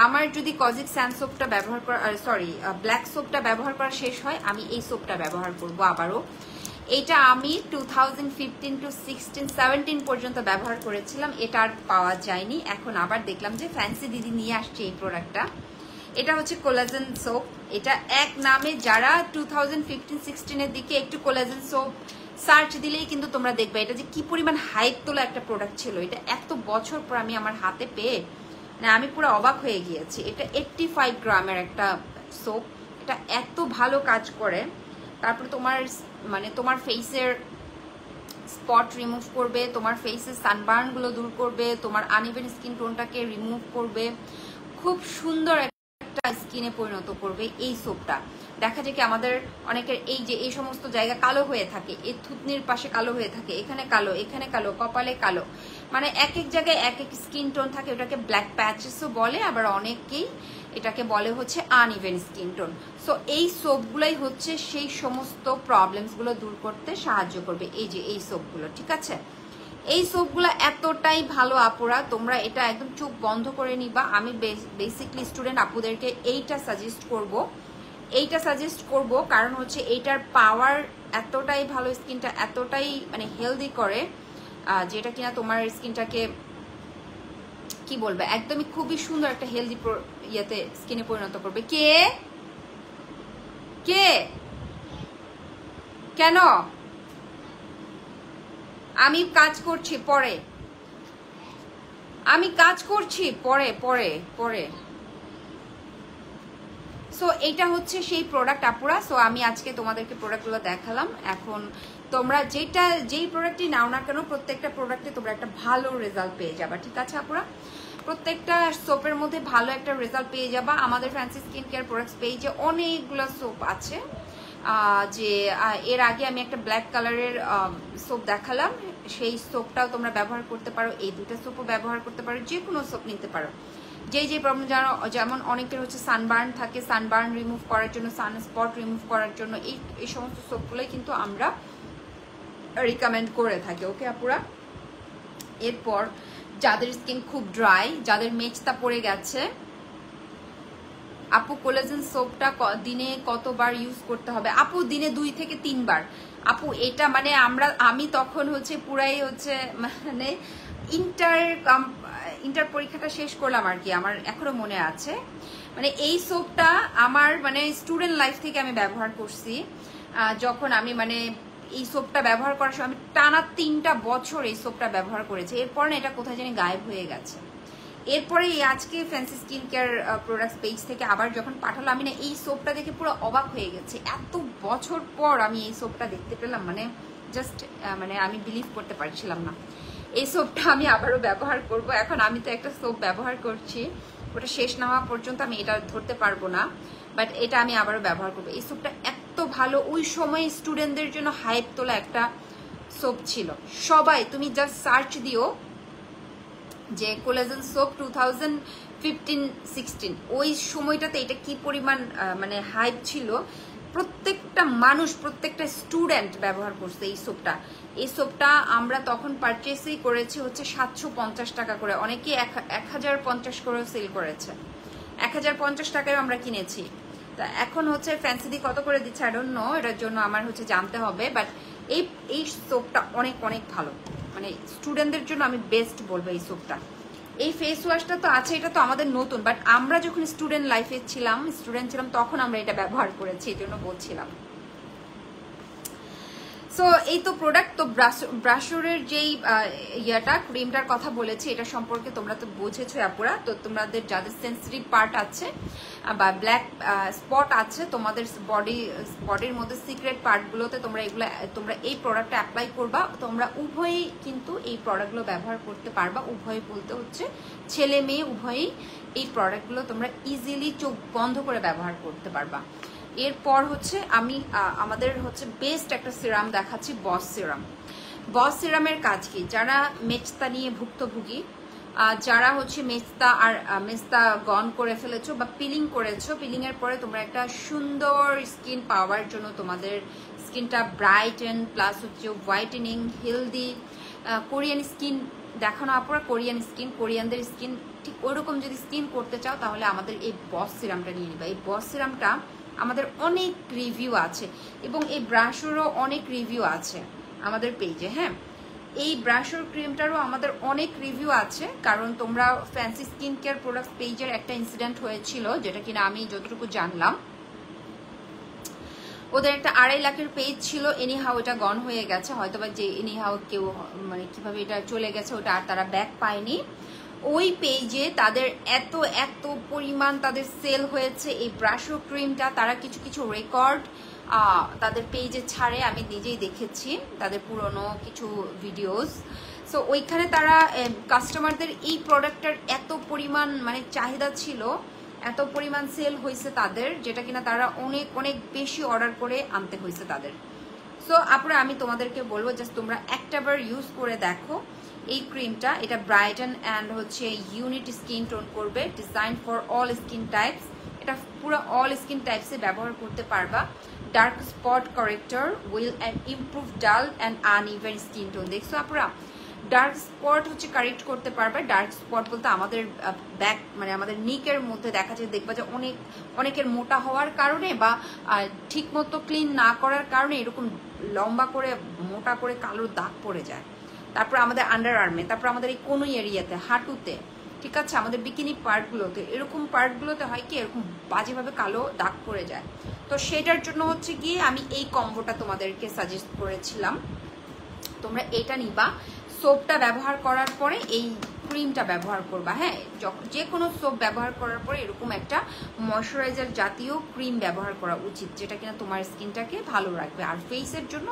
আমার যদি কজিক স্যান্ড সোপটা ব্যবহার করা, সরি ব্ল্যাক সোপটা ব্যবহার করা শেষ হয়, আমি এই সোপটা ব্যবহার করব আবারও। এটা আমি 2015 to 16, 17 পর্যন্ত ব্যবহার করেছিলাম, এটা আর পাওয়া যায়নি। এখন আবার দেখলাম যে ফ্যান্সি দিদি নিয়ে আসছে এই প্রোডাক্টটা। এটা হচ্ছে কোলাজেন সোপ। এটা এক নামে যারা 2015-16 এর দিকে একটু কোলাজেন সোপ সার্চ দিলেই কিন্তু তোমরা দেখবে এটা যে কি পরিমাণ হাইপ তোলা একটা প্রোডাক্ট ছিল। এটা এত বছর পর আমি আমার হাতে পেয়ে না আমি পুরো অবাক হয়ে গিয়েছি। এটা 85 গ্রামের একটা সোপ, এটা এত ভালো কাজ করে। তারপর তোমার মানে তোমার ফেসের স্পট রিমুভ করবে, তোমার ফেসের সানবার্নগুলো দূর করবে, তোমার আনইভেন স্কিন টোনটাকে রিমুভ করবে, খুব সুন্দর একটা স্কিনে পরিণত করবে এই সোপটা। দেখা যায় কি আমাদের অনেকের এই যে এই সমস্ত জায়গা কালো হয়ে থাকে, এই থুতনির পাশে কালো হয়ে থাকে, এখানে কালো, এখানে কালো, কপালে কালো, মানে এক এক জায়গায় এক এক স্কিন টোন থাকে, ওটাকে ব্ল্যাক প্যাচেসও বলে, আবার অনেকেই এটাকে বলে হচ্ছে আনইভেন স্কিন টোন। সো এই সোপগুলোই হচ্ছে সেই সমস্ত প্রবলেমসগুলো দূর করতে সাহায্য করবে, এই যে এই সোপগুলো, ঠিক আছে। এই সোপগুলো এতটাই ভালো আপুরা, তোমরা এটা একদম চোখ বন্ধ করে নিবা। আমি বেসিকলি স্টুডেন্ট আপুদেরকে এইটা সাজেস্ট করব, কারণ হচ্ছে এইটার পাওয়ার এতটাই ভালো, স্কিনটা এতটাই মানে হেলদি করে, যেটা কিনা তোমার স্কিনটাকে কি বলবে একদমই খুবই সুন্দর একটা হেলদি ইয়েতে স্কিনে পরিণত করবে। কে কে কেন? আমি কাজ করছি পরে, আমি কাজ করছি পরে পরে পরে। সো এইটা হচ্ছে সেই প্রোডাক্ট আপুরা। সো আমি আজকে তোমাদেরকে প্রোডাক্টগুলো দেখালাম। এখন তোমরা যেই প্রোডাক্টই নাও না কেন, প্রত্যেকটা প্রোডাক্টে তোমরা একটা ভালো রেজাল্ট পেয়ে যাবা, ঠিক আছে আপুরা। প্রত্যেকটা সোপের মধ্যে ভালো একটা রেজাল্ট পেয়ে যাবা। আমাদের ফ্যান্সি স্কিন কেয়ার প্রোডাক্টস পেজে অনেকগুলো সোপ আছে, যে এর আগে আমি একটা ব্ল্যাক কালারের সোপ দেখালাম, সেই সোপটাও তোমরা ব্যবহার করতে পারো, এই দুটো সোপও ব্যবহার করতে পারো, যে কোনো সোপ নিতে পারো। যে প্রবলেম যেমন অনেকের হচ্ছে সানবার্ন থাকে, সানবার্ন রিমুভ করার জন্য, সানস্পট রিমুভ করার জন্য এই সমস্ত সোপগুলোই কিন্তু আমরা রিকমেন্ড করে থাকি, ওকে আপুরা। এরপর যাদের স্কিন খুব ড্রাই, যাদের মেচতা পড়ে গেছে, আপু কোলাজেন সোপটা দিনে কতবার ইউজ করতে হবে? আপু দিনে 2 থেকে 3 বার। আপু এটা মানে আমি তখন হচ্ছে পুরাই হচ্ছে মানে ইন্টার পরীক্ষাটা শেষ করলাম আর কি, আমার এখনো মনে আছে। মানে এই সোপটা আমার মানে স্টুডেন্ট লাইফ থেকে আমি ব্যবহার করছি। যখন আমি মানে এই সোপটা ব্যবহার করার সময় আমি টানা 3টা বছর এই সোপটা ব্যবহার করেছি। এরপর না এটা কোথায় জানি গায়েব হয়ে গেছে। এরপরে আজকে fancy skin care products page থেকে আবার যখন পাঠালো, আমি না এই সোপটা দেখে পুরো অবাক হয়ে গেছে। এত বছর পর আমি এই সোপটা দেখতে পেলাম, মানে জাস্ট মানে আমি বিলিভ করতে পারছিলাম না। এই সোপটা আমি আবারও ব্যবহার করব। এখন আমি তো একটা সোপ ব্যবহার করছি, ওটা শেষ না হওয়া পর্যন্ত আমি এটা ধরতে পারবো না, বাট এটা আমি আবারও ব্যবহার করবো। এই সোপটা এত ভালো, ওই সময় স্টুডেন্টদের জন্য হাইপ তোলা একটা সোপ ছিল। সবাই তুমি জাস্ট সার্চ দিও যে কোলাজেন সোপ 2015-16, ওই সময়টাতে এটা কি পরিমাণ মানে হাইপ ছিল। প্রত্যেকটা মানুষ, প্রত্যেকটা স্টুডেন্ট ব্যবহার করছে এই সোপটা। এই সোপটা আমরা তখন পারচেসই করেছি হচ্ছে 750 টাকা করে, অনেকে 1050 করেও সেল করেছে। 1050 টাকায় আমরা কিনেছি। তা এখন হচ্ছে ফ্যান্সি কত করে দিচ্ছে আই ডোন্ট নো, এটার জন্য আমার হচ্ছে জানতে হবে। বাট এই সোপটা অনেক অনেক ভালো, মানে স্টুডেন্টদের জন্য আমি বেস্ট বলবো এই সোপটা। এই ফেস ওয়াশটা তো আছে, এটা তো আমাদের নতুন, বাট আমরা যখন স্টুডেন্ট লাইফে ছিলাম, তখন আমরা এটা ব্যবহার করেছি, এই জন্য বলছিলাম। সো এই তো প্রোডাক্ট। তো ব্রাশরের যেই ইয়াটা ক্রিমটার কথা বলেছি, এটা সম্পর্কে তোমরা তো বুঝেছো আপুরা। তো তোমাদের যাদের সেন্সিটিভ পার্ট আছে বা ব্ল্যাক স্পট আছে তোমাদের বডির মধ্যে সিক্রেট পার্টগুলোতে, তোমরা এই প্রোডাক্টটা অ্যাপ্লাই করবা। তোমরা উভয়ই কিন্তু এই প্রোডাক্টগুলো ব্যবহার করতে পারবা। উভয় বলতে হচ্ছে ছেলে মেয়ে উভয়ই এই প্রোডাক্টগুলো তোমরা ইজিলি চোখ বন্ধ করে ব্যবহার করতে পারবা। এরপর হচ্ছে আমি আমাদের হচ্ছে বেস্ট একটা সিরাম দেখাচ্ছি, বস সিরাম। বস সিরামের কাজ কি? যারা মেচতা নিয়ে ভুক্তভোগী, যারা হচ্ছে মেস্তা গন করে ফেলেছো বা পিলিং করেছো, পিলিং এর পরে তোমরা একটা সুন্দর স্কিন পাওয়ার জন্য তোমাদের স্কিনটা ব্রাইটেন প্লাস হচ্ছে হোয়াইটেনিং হেলদি কোরিয়ান স্কিন দেখানো আপুরা, কোরিয়ান স্কিন, কোরিয়ানদের স্কিন ঠিক ওইরকম যদি স্কিন করতে চাও তাহলে আমাদের এই বস সিরামটা নিয়ে নিবা। এই বস সিরামটা আমাদের অনেক রিভিউ আছে এবং এই ব্রাশেরও অনেক রিভিউ আছে আমাদের পেজে। হ্যাঁ, এই ব্রাশের ক্রিমটারও আমাদের অনেক রিভিউ আছে, কারণ তোমরা ফ্যান্সি স্কিন কেয়ার প্রোডাক্ট পেজের একটা ইনসিডেন্ট হয়েছিল, যেটা কিনা আমি যতটুকু জানলাম ওদের একটা 2.5 লাখের পেজ ছিল, এনিহাও এটা গন হয়ে গেছে, হয়তোবা যে এনিহাও কেউ মানে কিভাবে এটা চলে গেছে ওটা আর তারা ব্যাক পায়নি। ওই পেজে তাদের এত এত পরিমাণ তাদের সেল হয়েছে এই ব্রাশো ক্রিমটা, তারা কিছু কিছু রেকর্ড তাদের পেজে ছাড়ে, আমি নিজেই দেখেছি তাদের পুরনো কিছু ভিডিওস। সো ওইখানে তারা কাস্টমারদের এই প্রোডাক্টটার এত পরিমাণ মানে চাহিদা ছিল, এত পরিমাণ সেল হয়েছে তাদের, যেটা কিনা তারা অনেক অনেক বেশি অর্ডার করে আনতে হয়েছে তাদের। সো আপনারা আমি তোমাদেরকে বলবো জাস্ট তোমরা একটাবার ইউজ করে দেখো এই ক্রিমটা। এটা ব্রাইটেন অ্যান্ড হচ্ছে ইউনিট স্কিন টোন করবে, design for all skin types. এটা পুরো অল স্কিন টাইপসে ব্যবহার করতে পারবা। Dark spot corrector will improve ডাল অ্যান্ড আনইভেন স্কিন টোন। দেখছো আপনারা, ডার্ক স্পট হচ্ছে কারেক্ট করতে পারবে। ডার্ক স্পট বলতে আমাদের ব্যাক মানে আমাদের নিকের মধ্যে দেখা যায়, দেখবা যে অনেকের মোটা হওয়ার কারণে বা ঠিক মতো ক্লিন না করার কারণে এরকম লম্বা করে মোটা করে কালো দাগ পড়ে যায়। তারপর আমাদের আন্ডার আর্মে, তারপর আমাদের এই কোনো এরিয়াতে, হাঁটুতে, ঠিক আছে, আমাদের বিকিনি পার্টগুলোতে, এরকম পার্টগুলোতে হয় কি এরকম বাজেভাবে কালো দাগ পড়ে যায়। তো সেটার জন্য হচ্ছে গিয়ে আমি এই কম্বোটা তোমাদেরকে সাজেস্ট করেছিলাম, তোমরা এটা নিবা। সোপটা ব্যবহার করার পরে এই ক্রিমটা ব্যবহার করবা। হ্যাঁ, যে কোনো সোপ ব্যবহার করার পরে এরকম একটা ময়শ্চারাইজার জাতীয় ক্রিম ব্যবহার করা উচিত, যেটা কিনা তোমার স্কিনটাকে ভালো রাখবে। আর ফেসের জন্য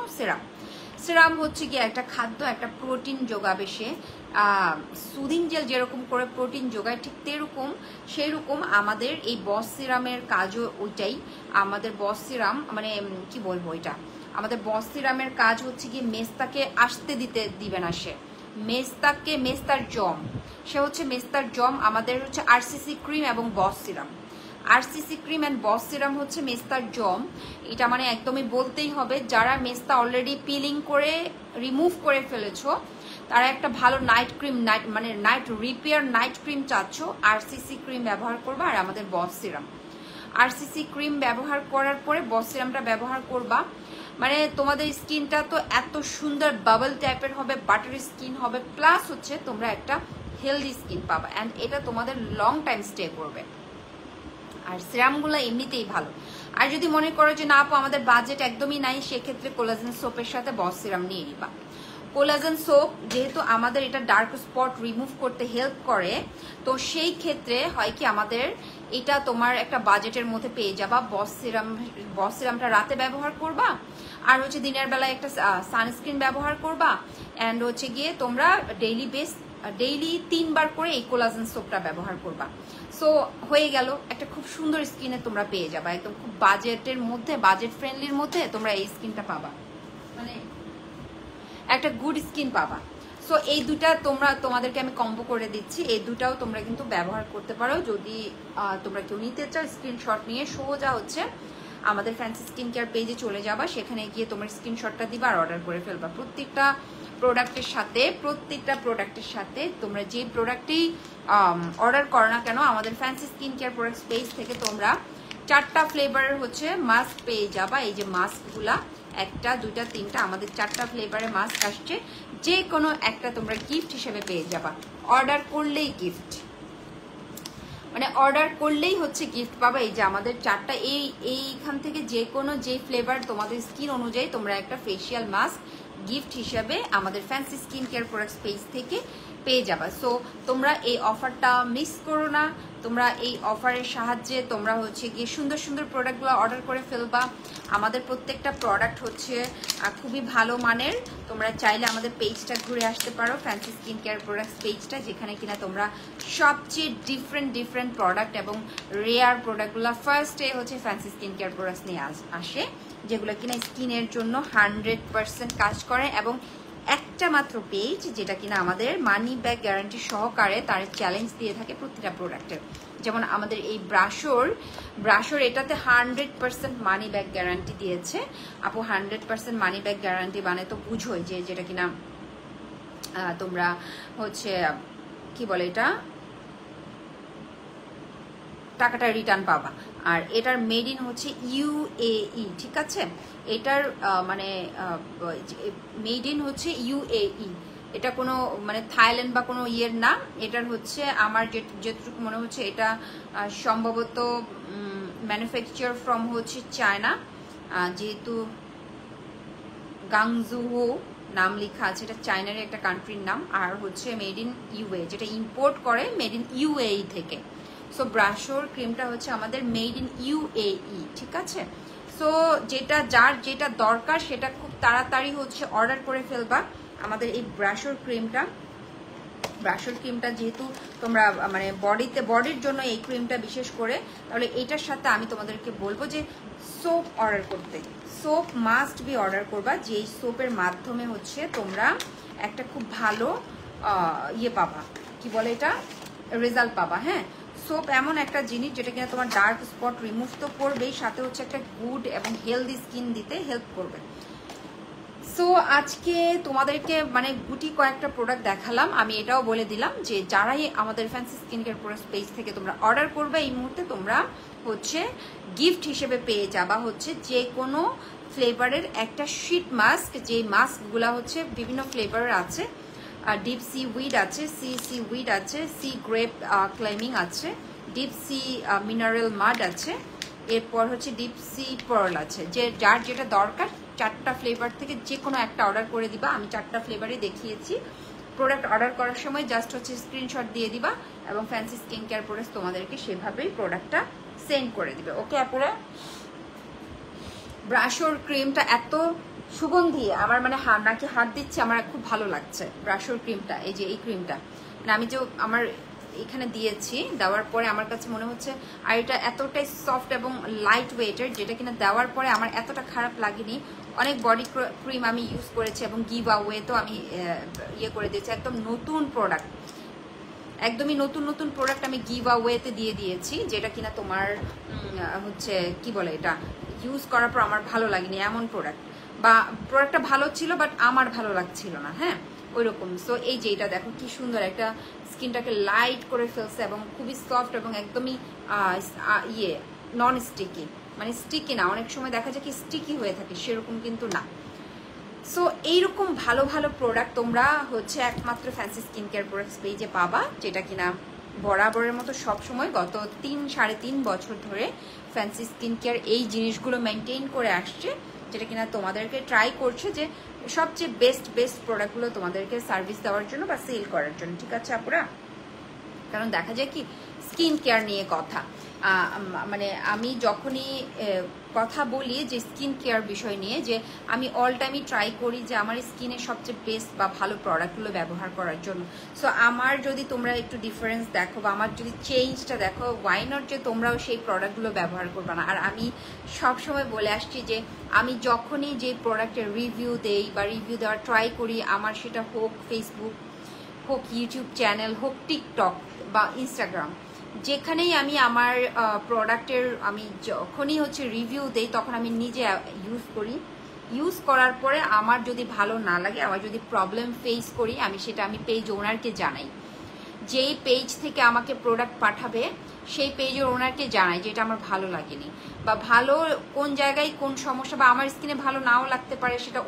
সেরাম হচ্ছে কি একটা খাদ্য, একটা প্রোটিন যোগাবে সে। সুদিং জেল যেরকম করে প্রোটিন যোগায় ঠিক সেই রকম আমাদের এই বস সিরামের কাজও ওইটাই। আমাদের বস সিরাম মানে কি বলবো, এটা আমাদের বস সিরামের কাজ হচ্ছে কি মেস্তাকে আসতে দিবে না সে। মেস্তার জম, সে হচ্ছে মেস্তার জম। আমাদের হচ্ছে আরসিসি ক্রিম এবং boss serum, RCC cream and boss serum হচ্ছে মেস্তার জম। এটা মানে একদমই বলতেই হবে, যারা মেস্তা অলরেডি পিলিং করে রিমুভ করে ফেলেছো তারা একটা ভালো নাইট ক্রিম, মানে নাইট রিপেয়ার নাইট ক্রিম চাচ্ছ, আরসিসি ক্রিম ব্যবহার করবা। আর আমাদের বস সিরাম, আরসিসি ক্রিম ব্যবহার করার পরে বস সিরামটা ব্যবহার করবা, মানে তোমাদের স্কিনটা তো এত সুন্দর বাবল টাইপের হবে, বাটারি স্কিন হবে, প্লাস হচ্ছে তোমরা একটা হেলদি স্কিন পাবা অ্যান্ড এটা তোমাদের লং টাইম স্টে করবে। আর সিরামগুলো এমনিতেই ভালো। আর যদি মনে করো যে না আপু আমাদের বাজেট একদমই নাই, সেক্ষেত্রে কোলাজেন সোপের সাথে বস সিরাম নিয়ে নিবা। কোলাজেন সোপ যেহেতু আমাদের এটা ডার্ক স্পট রিমুভ করতে হেল্প করে, তো সেই ক্ষেত্রে হয় কি আমাদের এটা তোমার একটা বাজেটের মধ্যে পেয়ে যাবা। বস সিরামটা রাতে ব্যবহার করবা, আর হচ্ছে দিনের বেলায় একটা সানস্ক্রিন ব্যবহার করবা, অ্যান্ড হচ্ছে গিয়ে তোমরা ডেইলি 3 বার করে এই কোলাজেন সোপটা ব্যবহার করবা। সো হয়ে গেল, একটা খুব সুন্দর স্কিনে তোমরা পেয়ে যাবা, একদম খুব বাজেটের মধ্যে, বাজেট ফ্রেন্ডলির মধ্যে তোমরা এই স্কিনটা পাবা, মানে একটা গুড স্কিন পাবা। সো এই দুটা তোমাদেরকে আমি কম্বো করে দিচ্ছি, এই দুটাও তোমরা কিন্তু ব্যবহার করতে পারো। যদি তোমরা কেউ নিতে চাও স্ক্রিনশট নিয়ে সোজা হচ্ছে আমাদের ফ্যান্সি স্কিন কেয়ার পেজে চলে যাবা, সেখানে গিয়ে তোমার স্ক্রিনশটটা দিবা আর অর্ডার করে ফেলবা। প্রত্যেকটা প্রোডাক্টের সাথে তোমরা যে প্রোডাক্টেই অর্ডার করো না কেন আমাদের fancy skin care products page থেকে তোমরা 4টা ফ্লেভারের হচ্ছে মাস্ক পেয়ে যাবা। এই যে মাস্কগুলা 1টা 2টা 3টা আমাদের 4টা ফ্লেভারের মাস্ক আসছে, যে কোনো একটা তোমরা গিফট হিসেবে পেয়ে যাবা। অর্ডার করলেই গিফট, মানে অর্ডার করলেই হচ্ছে গিফট পাবা। এই যে আমাদের 4টা এইখান থেকে যে ফ্লেভার তোমাদের স্কিন অনুযায়ী তোমরা একটা ফেসিয়াল মাস্ক গিফট হিসাবে আমাদের fancy skin care products page থেকে পেয়ে যাবা। সো তোমরা এই অফারটা মিস করো না, তোমরা এই অফারের সাহায্যে তোমরা হচ্ছে গিয়ে সুন্দর সুন্দর প্রোডাক্টগুলো অর্ডার করে ফেলবা। আমাদের প্রত্যেকটা প্রোডাক্ট হচ্ছে খুবই ভালো মানের। তোমরা চাইলে আমাদের পেজটা ঘুরে আসতে পারো, ফ্যান্সি স্কিন কেয়ার প্রোডাক্টস পেজটা, যেখানে কিনা তোমরা সবচেয়ে ডিফারেন্ট প্রোডাক্ট এবং রেয়ার প্রোডাক্টগুলো ফার্স্টে হচ্ছে ফ্যান্সি স্কিন কেয়ার প্রোডাক্টস নিয়ে আসে, যেগুলো কিনা স্কিনের জন্য 100% কাজ করে এবং একটা মাত্র পেজ যেটা কিনা আমাদের মানি ব্যাক গ্যারান্টি সহকারে তার চ্যালেঞ্জ দিয়ে থাকে প্রতিটা প্রোডাক্টের। যেমন আমাদের এই ব্রাশর এটাতে 100% মানি ব্যাক গ্যারান্টি দিয়েছে আপু। 100% মানি ব্যাক গ্যারান্টি মানে তো বুঝোই যে যেটা কিনা তোমরা হচ্ছে কি বলে এটা টাকাটা রিটার্ন পাবা। আর এটার মেড ইন হচ্ছে UAE, ঠিক আছে? এটার মানে মেড ইন হচ্ছে UAE, এটা কোনো মানে থাইল্যান্ড বা কোনো ইয়ের না। এটার হচ্ছে আমার যেটুকু মনে হচ্ছে এটা সম্ভবত ম্যানুফ্যাকচার ফ্রম হচ্ছে চায়না, যেহেতু গাংজুহো নাম লেখা আছে, এটা চায়নার একটা কান্ট্রির নাম। আর হচ্ছে মেড ইন UAE, যেটা ইম্পোর্ট করে মেড ইন UAE থেকে। সো ব্রাশর ক্রিমটা হচ্ছে আমাদের মেড ইন UAE, ঠিক আছে? সো যার যেটা দরকার সেটা খুব তাড়াতাড়ি হচ্ছে অর্ডার করে ফেলবা আমাদের এই ব্রাশর ক্রিমটা। যেহেতু তোমরা মানে বডির জন্য এই ক্রিমটা বিশেষ করে, তাহলে এইটার সাথে আমি তোমাদেরকে বলবো যে সোপ অর্ডার করতে। সোপ মাস্ট বি অর্ডার করবা, যেই সোপের মাধ্যমে হচ্ছে তোমরা একটা খুব ভালো ইয়ে পাবা, কি বলে এটা, রেজাল্ট পাবা। হ্যাঁ, সোপ এমন একটা জিনিস যেটা কিনা তোমার ডার্ক স্পট রিমুভ তো করবেই, সাথে হচ্ছে একটা গুড এবং হেলদি স্কিন দিতে হেল্প করবে। সো আজকে তোমাদেরকে মানে গুটি কয়েকটা প্রোডাক্ট দেখালাম। আমি এটাও বলে দিলাম যে যারাই আমাদের fancy skin care product page থেকে তোমরা অর্ডার করবে, এই মুহূর্তে তোমরা হচ্ছে গিফট হিসেবে পেয়ে যাবা হচ্ছে যে কোনো ফ্লেভারের একটা শীট মাস্ক। যে মাস্কগুলা হচ্ছে বিভিন্ন ফ্লেভারের আছে। ডিপ সি উইড আছে, সি উইড আছে, সি গ্রেপ ক্লাইমিং আছে, ডিপ সি মিনারেল মাড আছে, এরপর হচ্ছে ডিপ সি পার্ল আছে। যে যার যেটা দরকার 4টা ফ্লেভার থেকে যে কোনো একটা অর্ডার করে দিবা। আমি 4টা ফ্লেভারই দেখিয়েছি। প্রোডাক্ট অর্ডার করার সময় জাস্ট হচ্ছে স্ক্রিনশট দিয়ে দিবা এবং ফ্যান্সি স্কিন কেয়ার প্রোডাক্ট তোমাদেরকে সেভাবেই প্রোডাক্টটা সেন্ড করে দিবে। ওকে আপুরা? ব্রাশর ক্রিমটা এত সুগন্ধি, আমার মানে নাকি হাত দিচ্ছে, আমার খুব ভালো লাগছে ব্রাশর ক্রিমটা। এই যে এই ক্রিমটা মানে আমি যে আমার এখানে দিয়েছি, দেওয়ার পরে আমার কাছে মনে হচ্ছে, আর এটা এতটাই সফট এবং লাইট ওয়েটের, যেটা কিনা দেওয়ার পরে আমার এতটা খারাপ লাগেনি। অনেক বডি ক্রিম আমি ইউজ করেছি এবং গিভ আওয়ে তো আমি ইয়ে করে দিয়েছি। একদম নতুন প্রোডাক্ট, একদমই নতুন প্রোডাক্ট আমি গিভ আওয়েতে দিয়ে দিয়েছি, যেটা কিনা তোমার হচ্ছে কি বলে এটা ইউজ করার পর আমার ভালো লাগেনি এমন প্রোডাক্ট, বা প্রোডাক্টটা ভালো ছিল বাট আমার ভালো লাগছিল না। হ্যাঁ, ওই রকম। সো এই যে এটা দেখো কি সুন্দর, একটা স্কিনটাকে লাইট করে ফেলছে এবং খুবই সফট এবং একদমই ইয়ে নন স্টিকি, মানে স্টিকি না, অনেক সময় দেখা যায় কি স্টিকি হয়ে থাকে, সেরকম কিন্তু না। সো এইরকম ভালো ভালো প্রোডাক্ট তোমরা হচ্ছে একমাত্র ফ্যান্সি স্কিন কেয়ার প্রোডাক্টস পেজে পাবা, যেটা কিনা বরাবরের মতো সবসময় গত 3-3.5 বছর ধরে ফ্যান্সি স্কিন কেয়ার এই জিনিসগুলো মেনটেন করে আসছে, যেটা কিনা তোমাদেরকে ট্রাই করছে যে সবচেয়ে বেস্ট প্রোডাক্টগুলো তোমাদেরকে সার্ভিস দেওয়ার জন্য বা সেল করার জন্য। ঠিক আছে আপুরা? কারণ দেখা যায় কি স্কিন কেয়ার নিয়ে কথা, মানে আমি যখনই কথা বলি যে স্কিন কেয়ার বিষয় নিয়ে, যে আমি অল টাইমই ট্রাই করি যে আমার স্কিনের সবচেয়ে বেস্ট বা ভালো প্রোডাক্টগুলো ব্যবহার করার জন্য। সো আমার যদি তোমরা একটু ডিফারেন্স দেখো বা আমার যদি চেঞ্জটা দেখো, ওয়াই নট যে তোমরাও সেই প্রোডাক্টগুলো ব্যবহার করবে না। আর আমি সবসময় বলে আসছি যে আমি যখনই যে প্রোডাক্টের রিভিউ দেই বা রিভিউ দেওয়ার ট্রাই করি, আমার সেটা হোক ফেসবুক, হোক ইউটিউব চ্যানেল, হোক টিকটক বা ইনস্টাগ্রাম, যেখানেই আমি আমার প্রোডাক্টের আমি যখনই হচ্ছে রিভিউ দেই, তখন আমি নিজে ইউজ করি। ইউজ করার পরে আমার যদি ভালো না লাগে, আমার যদি প্রবলেম ফেস করি, আমি সেটা পেজ ওনারকে জানাই। যেই পেজ থেকে আমাকে প্রোডাক্ট পাঠাবে সেই পেজের ওনারকে জানাই যে এটা আমার ভালো লাগেনি, বা ভালো কোন জায়গায় কোন সমস্যা, বা আমার স্কিনে ভালো নাও লাগতে পারে, সেটা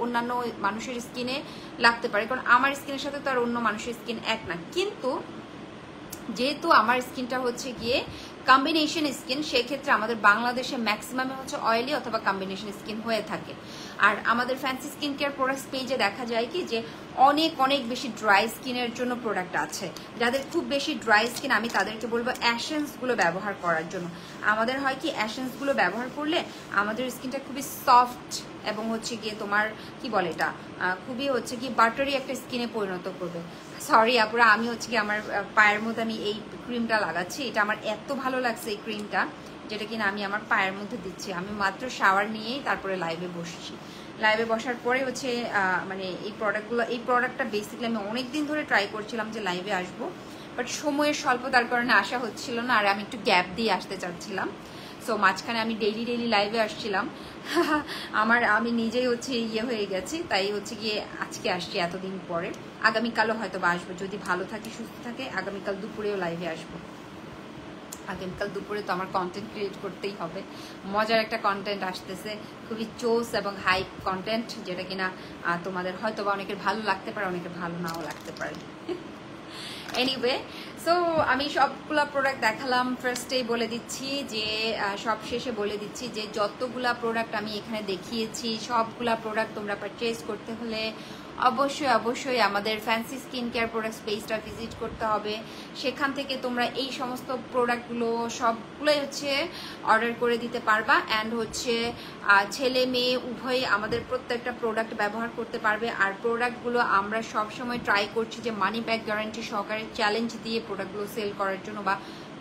অন্যান্য মানুষের স্কিনে লাগতে পারে, কারণ আমার স্কিনের সাথে তো আর অন্য মানুষের স্কিন এক না। কিন্তু যেহেতু আমার স্কিনটা হচ্ছে গিয়ে কম্বিনেশন স্কিন, সেক্ষেত্রে আমাদের বাংলাদেশে ম্যাক্সিমামে হচ্ছে অয়েলি অথবা কম্বিনেশন স্কিন হয়ে থাকে। আর আমাদের ফ্যান্সি স্কিন কেয়ার প্রোডাক্টস পেজে দেখা যায় কি যে অনেক বেশি ড্রাই স্কিনের জন্য প্রোডাক্ট আছে। যাদের খুব বেশি ড্রাই স্কিন, আমি তাদেরকে বলবো অ্যাশেন্সগুলো ব্যবহার করার জন্য। আমাদের হয় কি অ্যাশেন্সগুলো ব্যবহার করলে আমাদের স্কিনটা খুবই সফট এবং হচ্ছে গিয়ে তোমার কি বলে এটা খুবই হচ্ছে কি বাটারি একটা স্কিনে পরিণত করবে। সরি আপুরা, আমি হচ্ছে কি আমার পায়ের মধ্যে আমি এই ক্রিমটা লাগাচ্ছি, এটা আমার এত ভালো লাগছে এই ক্রিমটা, যেটা কিনা আমি আমার পায়ের মধ্যে দিচ্ছি। আমি মাত্র শাওয়ার নিয়েই তারপরে লাইভে বসছি। লাইভে বসার পরে হচ্ছে মানে এই প্রোডাক্টটা বেসিক্যালি আমি অনেকদিন ধরে ট্রাই করছিলাম যে লাইভে আসবো, বাট সময়ের স্বল্পতার কারণে আসা হচ্ছিল না, আর আমি একটু গ্যাপ দিয়ে আসতে চাচ্ছিলাম। সো মাঝখানে আমি ডেইলি লাইভে আসছিলাম। আমি নিজেই হচ্ছে হয়ে গেছি, তাই হচ্ছে গিয়ে আজকে আসছি এতদিন পরে। আগামীকালও হয়তো বা আসবো, যদি ভালো থাকে সুস্থ থাকে আগামীকাল দুপুরেও লাইভে আসবো। আগামীকাল দুপুরে তো আমার কন্টেন্ট ক্রিয়েট করতেই হবে, মজার একটা কন্টেন্ট আসতেছে, খুবই চোস এবং হাই কন্টেন্ট, যেটা কিনা তোমাদের হয়তো বা অনেকের ভালো লাগতে পারে, অনেকের ভালো নাও লাগতে পারে। এনিওয়ে, সো আমি সবগুলা প্রোডাক্ট দেখালাম। ফার্স্টেই বলে দিচ্ছি যে সব শেষে বলে দিচ্ছি যে যতগুলা প্রোডাক্ট আমি এখানে দেখিয়েছি সবগুলা প্রোডাক্ট তোমরা পারচেজ করতে হলে অবশ্যই আমাদের ফ্যান্সি স্কিন কেয়ার প্রোডাক্টস পেজটা ভিজিট করতে হবে। সেখান থেকে তোমরা এই সমস্ত প্রোডাক্টগুলো সবগুলোই হচ্ছে অর্ডার করে দিতে পারবা, অ্যান্ড হচ্ছে ছেলে মেয়ে উভয়ই আমাদের প্রত্যেকটা প্রোডাক্ট ব্যবহার করতে পারবে। আর প্রোডাক্টগুলো আমরা সবসময় ট্রাই করছি যে মানি ব্যাক গ্যারান্টি সহকারে চ্যালেঞ্জ দিয়ে প্রোডাক্টগুলো সেল করার জন্য বা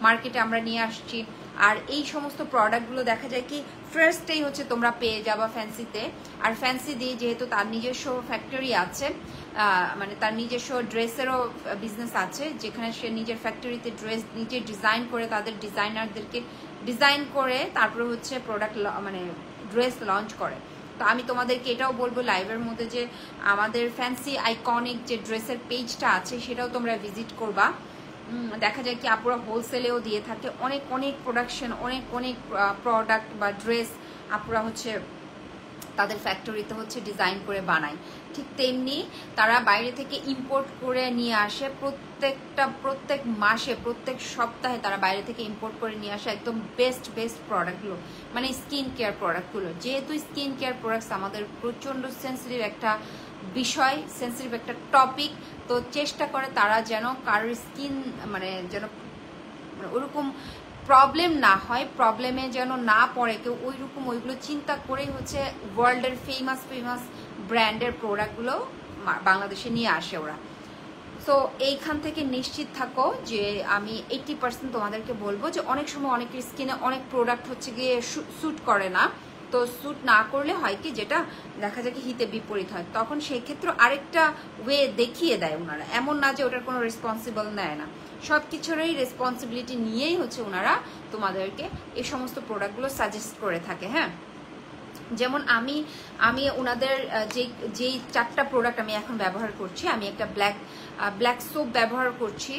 মার্কেটে আমরা নিয়ে আসছি। আর এই সমস্ত প্রোডাক্টগুলো দেখা যায় কি ফার্স্টেই হচ্ছে তোমরা পেয়ে যাবা ফ্যান্সিতে। আর ফ্যান্সি দিয়ে যেহেতু তার নিজস্ব ফ্যাক্টরি আছে, মানে তার নিজস্ব ড্রেসেরও বিজনেস আছে, যেখানে সে নিজের ফ্যাক্টরিতে ড্রেস নিজে ডিজাইন করে তাদের ডিজাইনারদেরকে ডিজাইন করে তারপরে হচ্ছে প্রোডাক্ট মানে ড্রেস লঞ্চ করে। তো আমি তোমাদেরকে এটাও বলবো লাইভের মধ্যে যে আমাদের ফ্যান্সি আইকনিক যে ড্রেসের পেজটা আছে সেটাও তোমরা ভিজিট করবা। দেখা যায় কি আপুরা হোলসেলেও দিয়ে থাকে অনেক প্রোডাকশন, অনেক প্রোডাক্ট বা ড্রেস আপুরা হচ্ছে তাদের ফ্যাক্টরিতে হচ্ছে ডিজাইন করে বানায়। ঠিক তেমনি তারা বাইরে থেকে ইম্পোর্ট করে নিয়ে আসে, প্রত্যেক মাসে প্রত্যেক সপ্তাহে তারা বাইরে থেকে ইম্পোর্ট করে নিয়ে আসে একদম বেস্ট প্রোডাক্টগুলো, মানে স্কিন কেয়ার প্রোডাক্টগুলো। যেহেতু স্কিন কেয়ার প্রোডাক্টস আমাদের প্রচণ্ড সেন্সিটিভ একটা বিষয়, সেন্সিটিভ একটা টপিক, তো চেষ্টা করে তারা যেন কারোর স্কিন মানে যেন ওরকম প্রবলেম না হয়, প্রবলেমে যেন না পড়ে কেউ, ওইগুলো চিন্তা করেই হচ্ছে ওয়ার্ল্ডের ফেমাস ব্র্যান্ডের প্রোডাক্টগুলো বাংলাদেশে নিয়ে আসে ওরা। সো এইখান থেকে নিশ্চিত থাকো যে আমি 80% তোমাদেরকে বলবো যে অনেক সময় অনেকের স্কিনে অনেক প্রোডাক্ট হচ্ছে গিয়ে স্যুট করে না, তো স্যুট না করলে হয় কি যেটা দেখা যায় কি হিতে বিপরীত হয়, তখন সেই ক্ষেত্রে আরেকটা ওয়ে দেখিয়ে দেয় ওনারা, এমন না যে ওটার কোনো রেসপন্সিবল নেয় না, সব কিছুরই রেসপন্সিবিলিটি নিয়েই হচ্ছে ওনারা তোমাদেরকে এই সমস্ত প্রোডাক্টগুলো সাজেস্ট করে থাকে। হ্যাঁ, যেমন আমি ওনাদের যেই 4টা প্রোডাক্ট আমি এখন ব্যবহার করছি, আমি একটা ব্ল্যাক সোপ ব্যবহার করছি,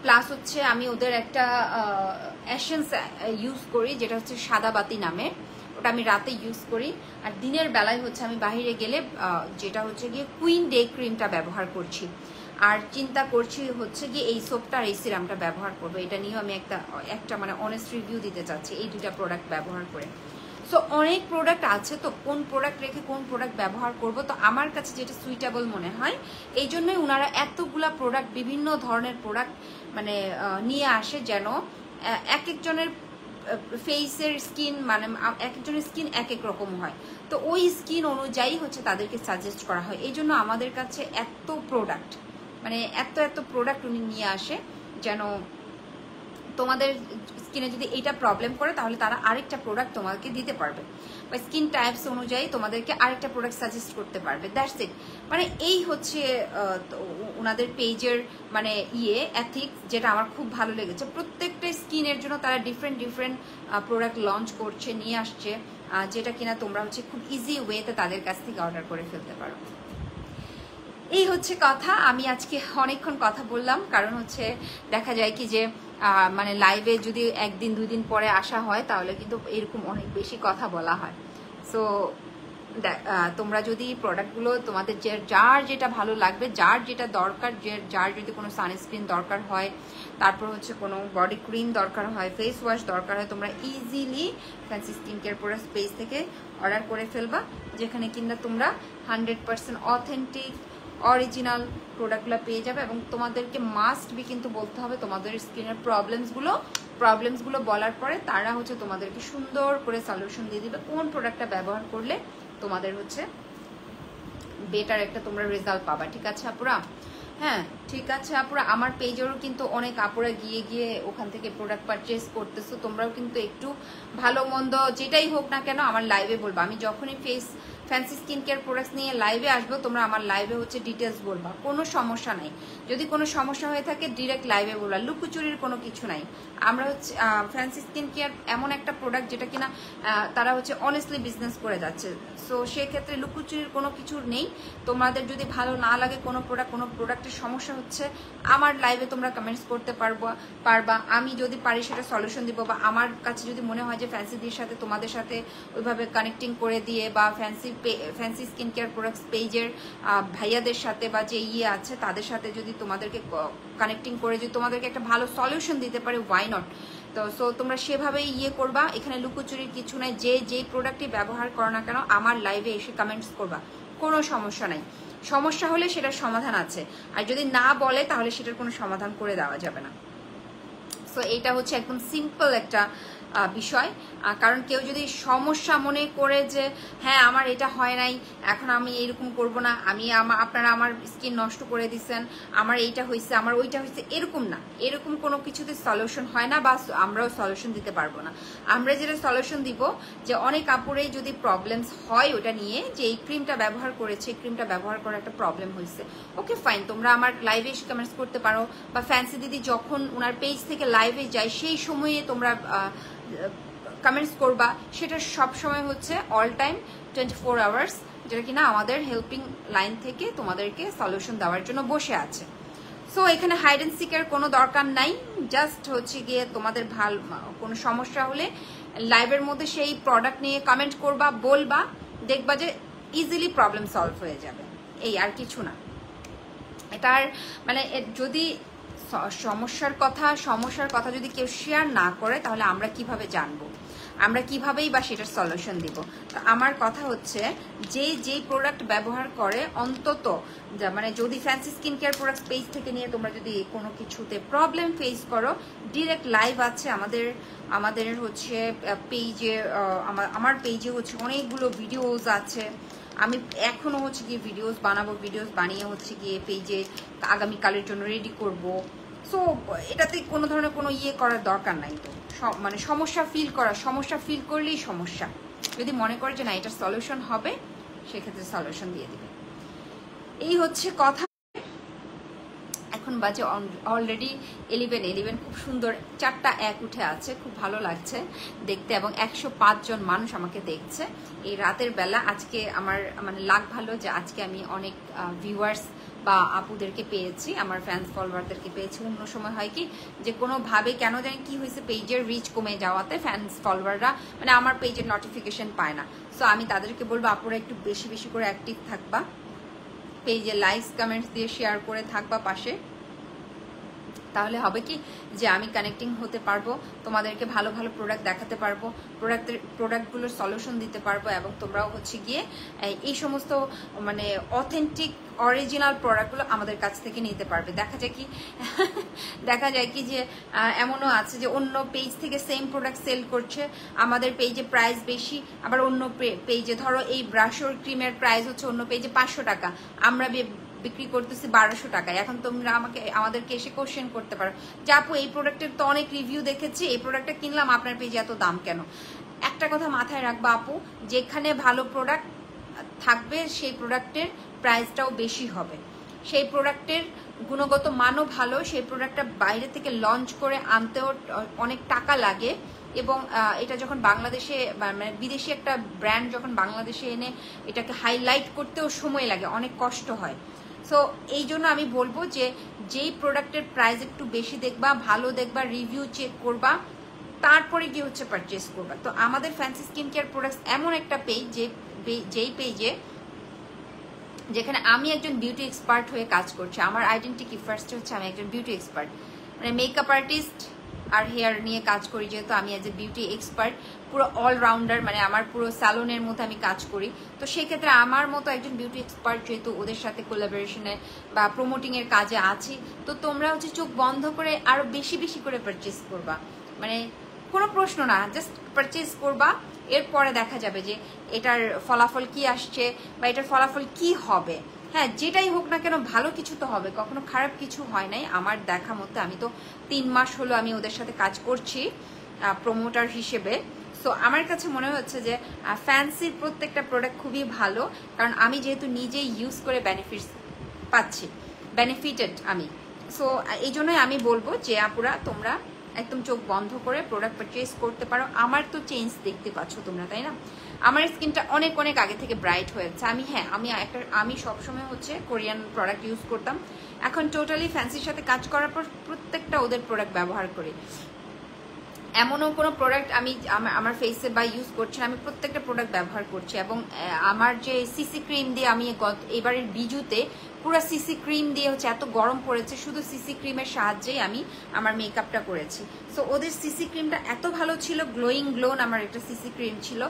প্লাস হচ্ছে আমি ওদের একটা এসেন্স ইউজ করি যেটা হচ্ছে সাদা বাতি নামে, ওটা আমি রাতে ইউজ করি। আর দিনের বেলায় হচ্ছে আমি বাইরে গেলে যেটা হচ্ছে গিয়ে কুইন ডে ক্রিমটা ব্যবহার করছি। আর চিন্তা করছি হচ্ছে গিয়ে এই সোপটা আর এই সিরামটা ব্যবহার করবো, এটা নিয়েও আমি একটা মানে অনেস্ট রিভিউ দিতে চাচ্ছি এই 2টা প্রোডাক্ট ব্যবহার করে। সো অনেক প্রোডাক্ট আছে, তো কোন প্রোডাক্ট রেখে কোন প্রোডাক্ট ব্যবহার করব, তো আমার কাছে যেটা সুইটেবল মনে হয় এই জন্যই ওনারা এতগুলা প্রোডাক্ট বিভিন্ন ধরনের প্রোডাক্ট মানে নিয়ে আসে, যেন এক একজনের ফেসের স্কিন মানে এক একজনের স্কিন এক এক রকম হয়, তো ওই স্কিন অনুযায়ী হচ্ছে তাদেরকে সাজেস্ট করা হয়। এই জন্য আমাদের কাছে এত প্রোডাক্ট মানে এত প্রোডাক্ট উনি নিয়ে আসে, যেন তোমাদের স্কিনে যদি এইটা প্রবলেম করে তাহলে তারা আরেকটা প্রোডাক্ট তোমাদেরকে দিতে পারবে, বা স্কিন টাইপস অনুযায়ী তোমাদেরকে আরেকটা প্রোডাক্ট সাজেস্ট করতে পারবে। That's it. মানে এই হচ্ছে ওনাদের পেজের মানে এথিক্স, যেটা আমার খুব ভালো লেগেছে। প্রত্যেকটা স্কিনের জন্য তারা ডিফারেন্ট প্রোডাক্ট লঞ্চ করছে, নিয়ে আসছে, যেটা কিনা তোমরা হচ্ছে খুব ইজি ওয়েতে তাদের কাছ থেকে অর্ডার করে ফেলতে পারো। এই হচ্ছে কথা। আমি আজকে অনেকক্ষণ কথা বললাম, কারণ হচ্ছে দেখা যায় কি যে মানে লাইভে যদি 1-2 দিন পরে আসা হয় তাহলে কিন্তু এরকম অনেক বেশি কথা বলা হয়। সো তোমরা যদি প্রোডাক্টগুলো তোমাদের যার যেটা ভালো লাগবে, যার যেটা দরকার, যার যদি কোনো সানস্ক্রিন দরকার হয়, তারপর হচ্ছে কোনো বডি ক্রিম দরকার হয়, ফেস ওয়াশ দরকার হয়, তোমরা easily fancy skin care product page থেকে অর্ডার করে ফেলবা, যেখানে কিনা তোমরা 100% অথেন্টিক অরিজিনাল প্রোডাক্টগুলো পেয়ে যাবে। এবং তোমাদেরকে মাস্ট বি কিন্তু বলতে হবে তোমাদের স্কিনের প্রবলেমসগুলো বলার পরে তারা হচ্ছে তোমাদেরকে সুন্দর করে সলিউশন দিয়ে দিবে কোন প্রোডাক্টটা ব্যবহার করলে তোমাদের হচ্ছে বেটার একটা তোমরা রেজাল্ট পাবা। ঠিক আছে আপুরা? হ্যাঁ ঠিক আছে আপুরা, আমার পেজেরও কিন্তু অনেক আপুরা গিয়ে গিয়ে ওখান থেকে প্রোডাক্ট পারচেস করতেছো। তোমরাও কিন্তু একটু ভালো মন্দ যেটাই হোক না কেন আমার লাইভে বলবা। আমি যখনই ফ্যান্সি স্কিন কেয়ার প্রোডাক্টস নিয়ে লাইভে আসবো, তোমরা আমার লাইভে হচ্ছে ডিটেলস বলবা, কোনো সমস্যা নাই। যদি কোনো সমস্যা হয়ে থাকে ডিরেক্ট লাইভে বলবা, লুকোচুরির কোনো কিছু নাই। আমরা হচ্ছে ফ্যান্সি স্কিন কেয়ার এমন একটা প্রোডাক্ট যেটা কিনা তারা হচ্ছে অনেস্টলি বিজনেস করে যাচ্ছে। সো সেক্ষেত্রে লুকোচুরির কোনো কিছু নেই। তোমাদের যদি ভালো না লাগে কোনো প্রোডাক্টের সমস্যা হচ্ছে, আমার লাইভে তোমরা কমেন্টস করতে পারবা। আমি যদি পারি সেটা সলিউশন দিব, বা আমার কাছে যদি মনে হয় যে ফ্যান্সিদের সাথে তোমাদের সাথে ওইভাবে কানেক্টিং করে দিয়ে, বা ফ্যান্সি স্কিন কেয়ার প্রোডাক্টস পেজের ভাইয়াদের সাথে বা যে আছে তাদের সাথে যদি তোমাদেরকে কানেক্টিং করে যদি তোমাদেরকে একটা ভালো সলিউশন দিতে পারে, ওয়াই নট। তো সো তোমরা সেভাবেই করবা। এখানে লুকোচুরির কিছু নাই। যে প্রোডাক্টই ব্যবহার করো না কেন আমার লাইভে এসে কমেন্টস করবা, কোনো সমস্যা নাই। সমস্যা হলে সেটার সমাধান আছে, আর যদি না বলে তাহলে সেটার কোনো সমাধান করে দেওয়া যাবে না। সো এইটা হচ্ছে একদম সিম্পল একটা বিষয়। কারণ কেউ যদি সমস্যা মনে করে যে হ্যাঁ আমার এটা হয় নাই, এখন আমি এরকম করব না, আপনারা আমার স্কিন নষ্ট করে দিচ্ছেন, আমার এইটা হয়েছে, আমার ওইটা হয়েছে, এরকম না। এরকম কোনো কিছুতে সলিউশন হয় না, বা আমরাও সলিউশন দিতে পারবো না। আমরা যেটা সলিউশন দিব যে অনেক আপুরেই যদি প্রবলেমস হয় ওটা নিয়ে, যে এই ক্রিমটা ব্যবহার করেছে, এই ক্রিমটা ব্যবহার করে একটা প্রবলেম হয়েছে, ওকে ফাইন, তোমরা আমার লাইভে এসে কমেন্টস করতে পারো, বা ফ্যান্সি দিদি যখন ওনার পেজ থেকে লাইভে যায় সেই সময়ে তোমরা কমেন্টস করবা। সেটা সব সময় হচ্ছে অল টাইম 24 আওয়ার্স, যেটা কিনা আমাদের হেল্পিং লাইন থেকে তোমাদেরকে সলিউশন দেওয়ার জন্য বসে আছে। সো এখানে হাইড অ্যান্ড সিকের কোনো দরকার নাই। জাস্ট হচ্ছে গিয়ে তোমাদের কোনো সমস্যা হলে লাইভের মধ্যে সেই প্রোডাক্ট নিয়ে কমেন্ট করবা, বলবা, দেখবা যে ইজিলি প্রবলেম সলভ হয়ে যাবে। এই আর কিছু না। এটার মানে যদি সমস্যার কথা যদি কেউ শেয়ার না করে তাহলে আমরা কিভাবে জানবো, আমরা কিভাবেই বা সেটার সলিউশন দিব। তো আমার কথা হচ্ছে যেই প্রোডাক্ট ব্যবহার করে অন্তত মানে যদি fancy skin care product page থেকে নিয়ে তোমরা যদি কোনো কিছুতে প্রবলেম ফেস করো, ডিরেক্ট লাইভ আছে আমাদের হচ্ছে পেজে, আমার পেজে হচ্ছে অনেকগুলো ভিডিওস আছে। আমি এখনো হচ্ছে গিয়ে ভিডিওস বানিয়ে হচ্ছে গিয়ে পেজে আগামীকালের জন্য রেডি করব। সো এটাতে কোনো ধরনের কোনো করার দরকার নাই। তো মানে সমস্যা ফিল করলেই সমস্যা। যদি মনে করে যে না এটার সলিউশন হবে, সেক্ষেত্রে সলিউশন দিয়ে দিবে। এই হচ্ছে কথা। এখন বাজে অলরেডি 11 খুব সুন্দর 4টা 1 উঠে আছে, খুব ভালো লাগছে দেখতে, এবং 105 জন মানুষ আমাকে দেখছে এই রাতের বেলা। আজকে আমার মানে লাগ ভালো যে আজকে আমি অনেক ভিউয়ার্স বা আপুদেরকে পেয়েছি, আমার ফ্যান্স ফলোয়ারদেরকে পেয়েছি। অন্য সময় হয় কি যে কোনোভাবে কেন জানি কি হয়েছে, পেজের রিচ কমে যাওয়াতে ফ্যান্স ফলোয়াররা মানে আমার পেজের নোটিফিকেশন পায় না। সো আমি তাদেরকে বলবো আপুরা একটু বেশি বেশি করে অ্যাক্টিভ থাকবা, পেজে লাইকস কমেন্টস দিয়ে শেয়ার করে থাকবা পাশে। তাহলে হবে কি যে আমি কানেক্টিং হতে পারবো, তোমাদেরকে ভালো ভালো প্রোডাক্ট দেখাতে পারবো, প্রোডাক্টগুলোর সলিউশন দিতে পারবো, এবং তোমরাও হচ্ছে গিয়ে এই সমস্ত মানে অথেন্টিক অরিজিনাল প্রোডাক্টগুলো আমাদের কাছ থেকে নিতে পারবে। দেখা যায় কি যে এমনও আছে যে অন্য পেজ থেকে সেম প্রোডাক্ট সেল করছে, আমাদের পেজে প্রাইস বেশি, আবার অন্য পেজে ধরো এই ব্রাশর ক্রিমের প্রাইস হচ্ছে অন্য পেজে 500 টাকা, আমরা বিক্রি করতেছি 1200 টাকায়। এখন তোমরা আমাদেরকে এসে কোশ্চেন করতে পারো যে আপু এই প্রোডাক্টের তো অনেক রিভিউ দেখেছি, এই প্রোডাক্টটা কিনলাম, আপনার পেজে এত দাম কেন? একটা কথা মাথায় রাখবা আপু, যেখানে ভালো প্রোডাক্ট থাকবে সেই প্রোডাক্টের প্রাইসটাও বেশি হবে, সেই প্রোডাক্টের গুণগত মানও ভালো, সেই প্রোডাক্টটা বাইরে থেকে লঞ্চ করে আনতেও অনেক টাকা লাগে, এবং এটা যখন বাংলাদেশে মানে বিদেশি একটা ব্র্যান্ড যখন বাংলাদেশে এনে এটাকে হাইলাইট করতেও সময় লাগে, অনেক কষ্ট হয়। সো এই জন্য আমি বলবো যে যেই প্রোডাক্টের প্রাইস একটু বেশি দেখবা, ভালো দেখবা, রিভিউ চেক করবা, তারপরে গিয়ে হচ্ছে পারচেস করবা। তো আমাদের ফ্যান্সি স্কিন কেয়ার প্রোডাক্টস এমন একটা পেজ যেই পেজে যেখানে আমি একজন বিউটি এক্সপার্ট হয়ে কাজ করছি। আমার আইডেন্টিটি কি ফার্স্ট হচ্ছে আমি একজন বিউটি এক্সপার্ট, মানে মেকআপ আর্টিস্ট আর হেয়ার নিয়ে কাজ করি, যেহেতু আমি এজ এ বিউটি এক্সপার্ট, পুরো অলরাউন্ডার, মানে আমার পুরো স্যালনের মধ্যে আমি কাজ করি। তো সেক্ষেত্রে আমার মতো একজন বিউটি এক্সপার্ট যেহেতু ওদের সাথে কোলাবোরেশনে বা প্রমোটিংয়ের কাজে আছি, তো তোমরা হচ্ছে চোখ বন্ধ করে আরও বেশি বেশি করে পারচেস করবা, মানে কোনো প্রশ্ন না, জাস্ট পারচেস করবা। এরপরে দেখা যাবে যে এটার ফলাফল কি আসছে বা এটার ফলাফল কি হবে। হ্যাঁ যেটাই হোক না কেন ভালো কিছু তো হবে, কখনো খারাপ কিছু হয় নাই আমার দেখা মতে। আমি তো 3 মাস হলো আমি ওদের সাথে কাজ করছি প্রমোটার হিসেবে। সো আমার কাছে মনে হচ্ছে যে ফ্যান্সির প্রত্যেকটা প্রোডাক্ট খুবই ভালো, কারণ আমি যেহেতু নিজেই ইউজ করে পাচ্ছি, বেনিফিটেড আমি। সো এই জন্যই আমি বলবো যে আপুরা তোমরা একদম চোখ বন্ধ করে প্রোডাক্ট পারচেজ করতে পারো। আমার তো চেঞ্জ দেখতে পাচ্ছ তোমরা, তাই না? আমার স্কিনটা অনেক অনেক আগে থেকে ব্রাইট হয়েছে। আমি সবসময় হচ্ছে কোরিয়ান প্রোডাক্ট ইউজ করতাম, এখন টোটালি ফ্যান্সির সাথে কাজ করার পর প্রত্যেকটা ওদের প্রোডাক্ট ব্যবহার করি। এমনও কোনো প্রোডাক্ট আমি আমার ফেসে বা ইউজ করছি না, আমি প্রত্যেকটা প্রোডাক্ট ব্যবহার করছি। এবং আমার যে সিসি ক্রিম দিয়ে আমি এবারের বিজুতে পুরো সিসি ক্রিম দিয়ে হচ্ছে, এত গরম পড়েছে, শুধু সিসি ক্রিমের সাহায্যেই আমি আমার মেকআপটা করেছি। সো ওদের সিসি ক্রিমটা এত ভালো ছিল, গ্লোয়িং গ্লোন আমার একটা সিসি ক্রিম ছিল,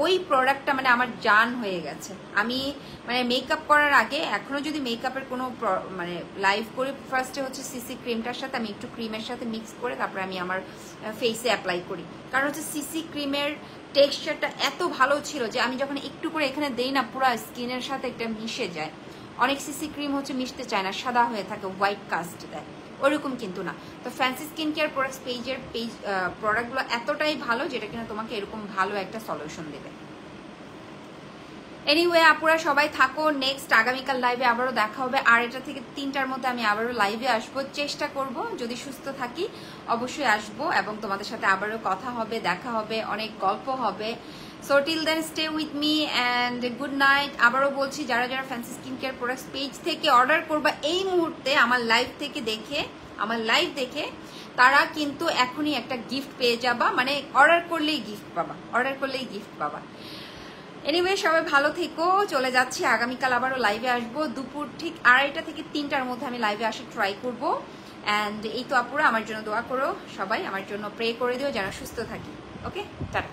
ওই প্রোডাক্টটা মানে আমার জান হয়ে গেছে। আমি মানে মেকআপ করার আগে এখনো যদি মেকআপের কোনো মানে লাইভ করি, ফার্স্টে হচ্ছে সিসি ক্রিমটার সাথে আমি একটু ক্রিমের সাথে মিক্স করে তারপরে আমি আমার ফেসে অ্যাপ্লাই করি। কারণ হচ্ছে সিসি ক্রিমের টেক্সচারটা এত ভালো ছিল যে আমি যখন একটু করে এখানে দেই না, পুরো স্কিনের সাথে একটা মিশে যায়। অনেক সিসি ক্রিম হচ্ছে মিশতে চায় না, সাদা হয়ে থাকে, হোয়াইট কাস্ট দেয়, ওরকম কিন্তু না। তো ফ্যান্সি স্কিন কেয়ার প্রোডাক্টস পেজের প্রোডাক্টগুলো এতটাই ভালো যেটা কিনা তোমাকে এরকম ভালো একটা সলিউশন দেবে। এনিওয়ে আপুরা সবাই থাকো, নেক্সট আগামীকাল লাইভে আবারও দেখা হবে। 2:30 থেকে 3টার মধ্যে আমি আবারও লাইভে আসবো, চেষ্টা করব যদি সুস্থ থাকি অবশ্যই আসবো এবং তোমাদের সাথে আবারও কথা হবে, দেখা হবে, অনেক গল্প হবে। So till then stay with me and good night. আবারও বলছি, যারা যারা fancy skin care products page থেকে অর্ডার করবা এই মুহূর্তে আমার লাইভ দেখে তারা কিন্তু এখনই একটা গিফট পেয়ে যাবা, মানে অর্ডার করলেই গিফট পাবা। এনিওয়ে সবাই ভালো থেকো, চলে যাচ্ছি। আগামীকাল আবারও লাইভে আসবো, দুপুর ঠিক 2:30 থেকে 3টার মধ্যে আমি লাইভে আসার ট্রাই করবো। অ্যান্ড এই তো আপুরা আমার জন্য দোয়া করো, সবাই আমার জন্য প্রে করে দিও যেন সুস্থ থাকি। ওকে, টাটা।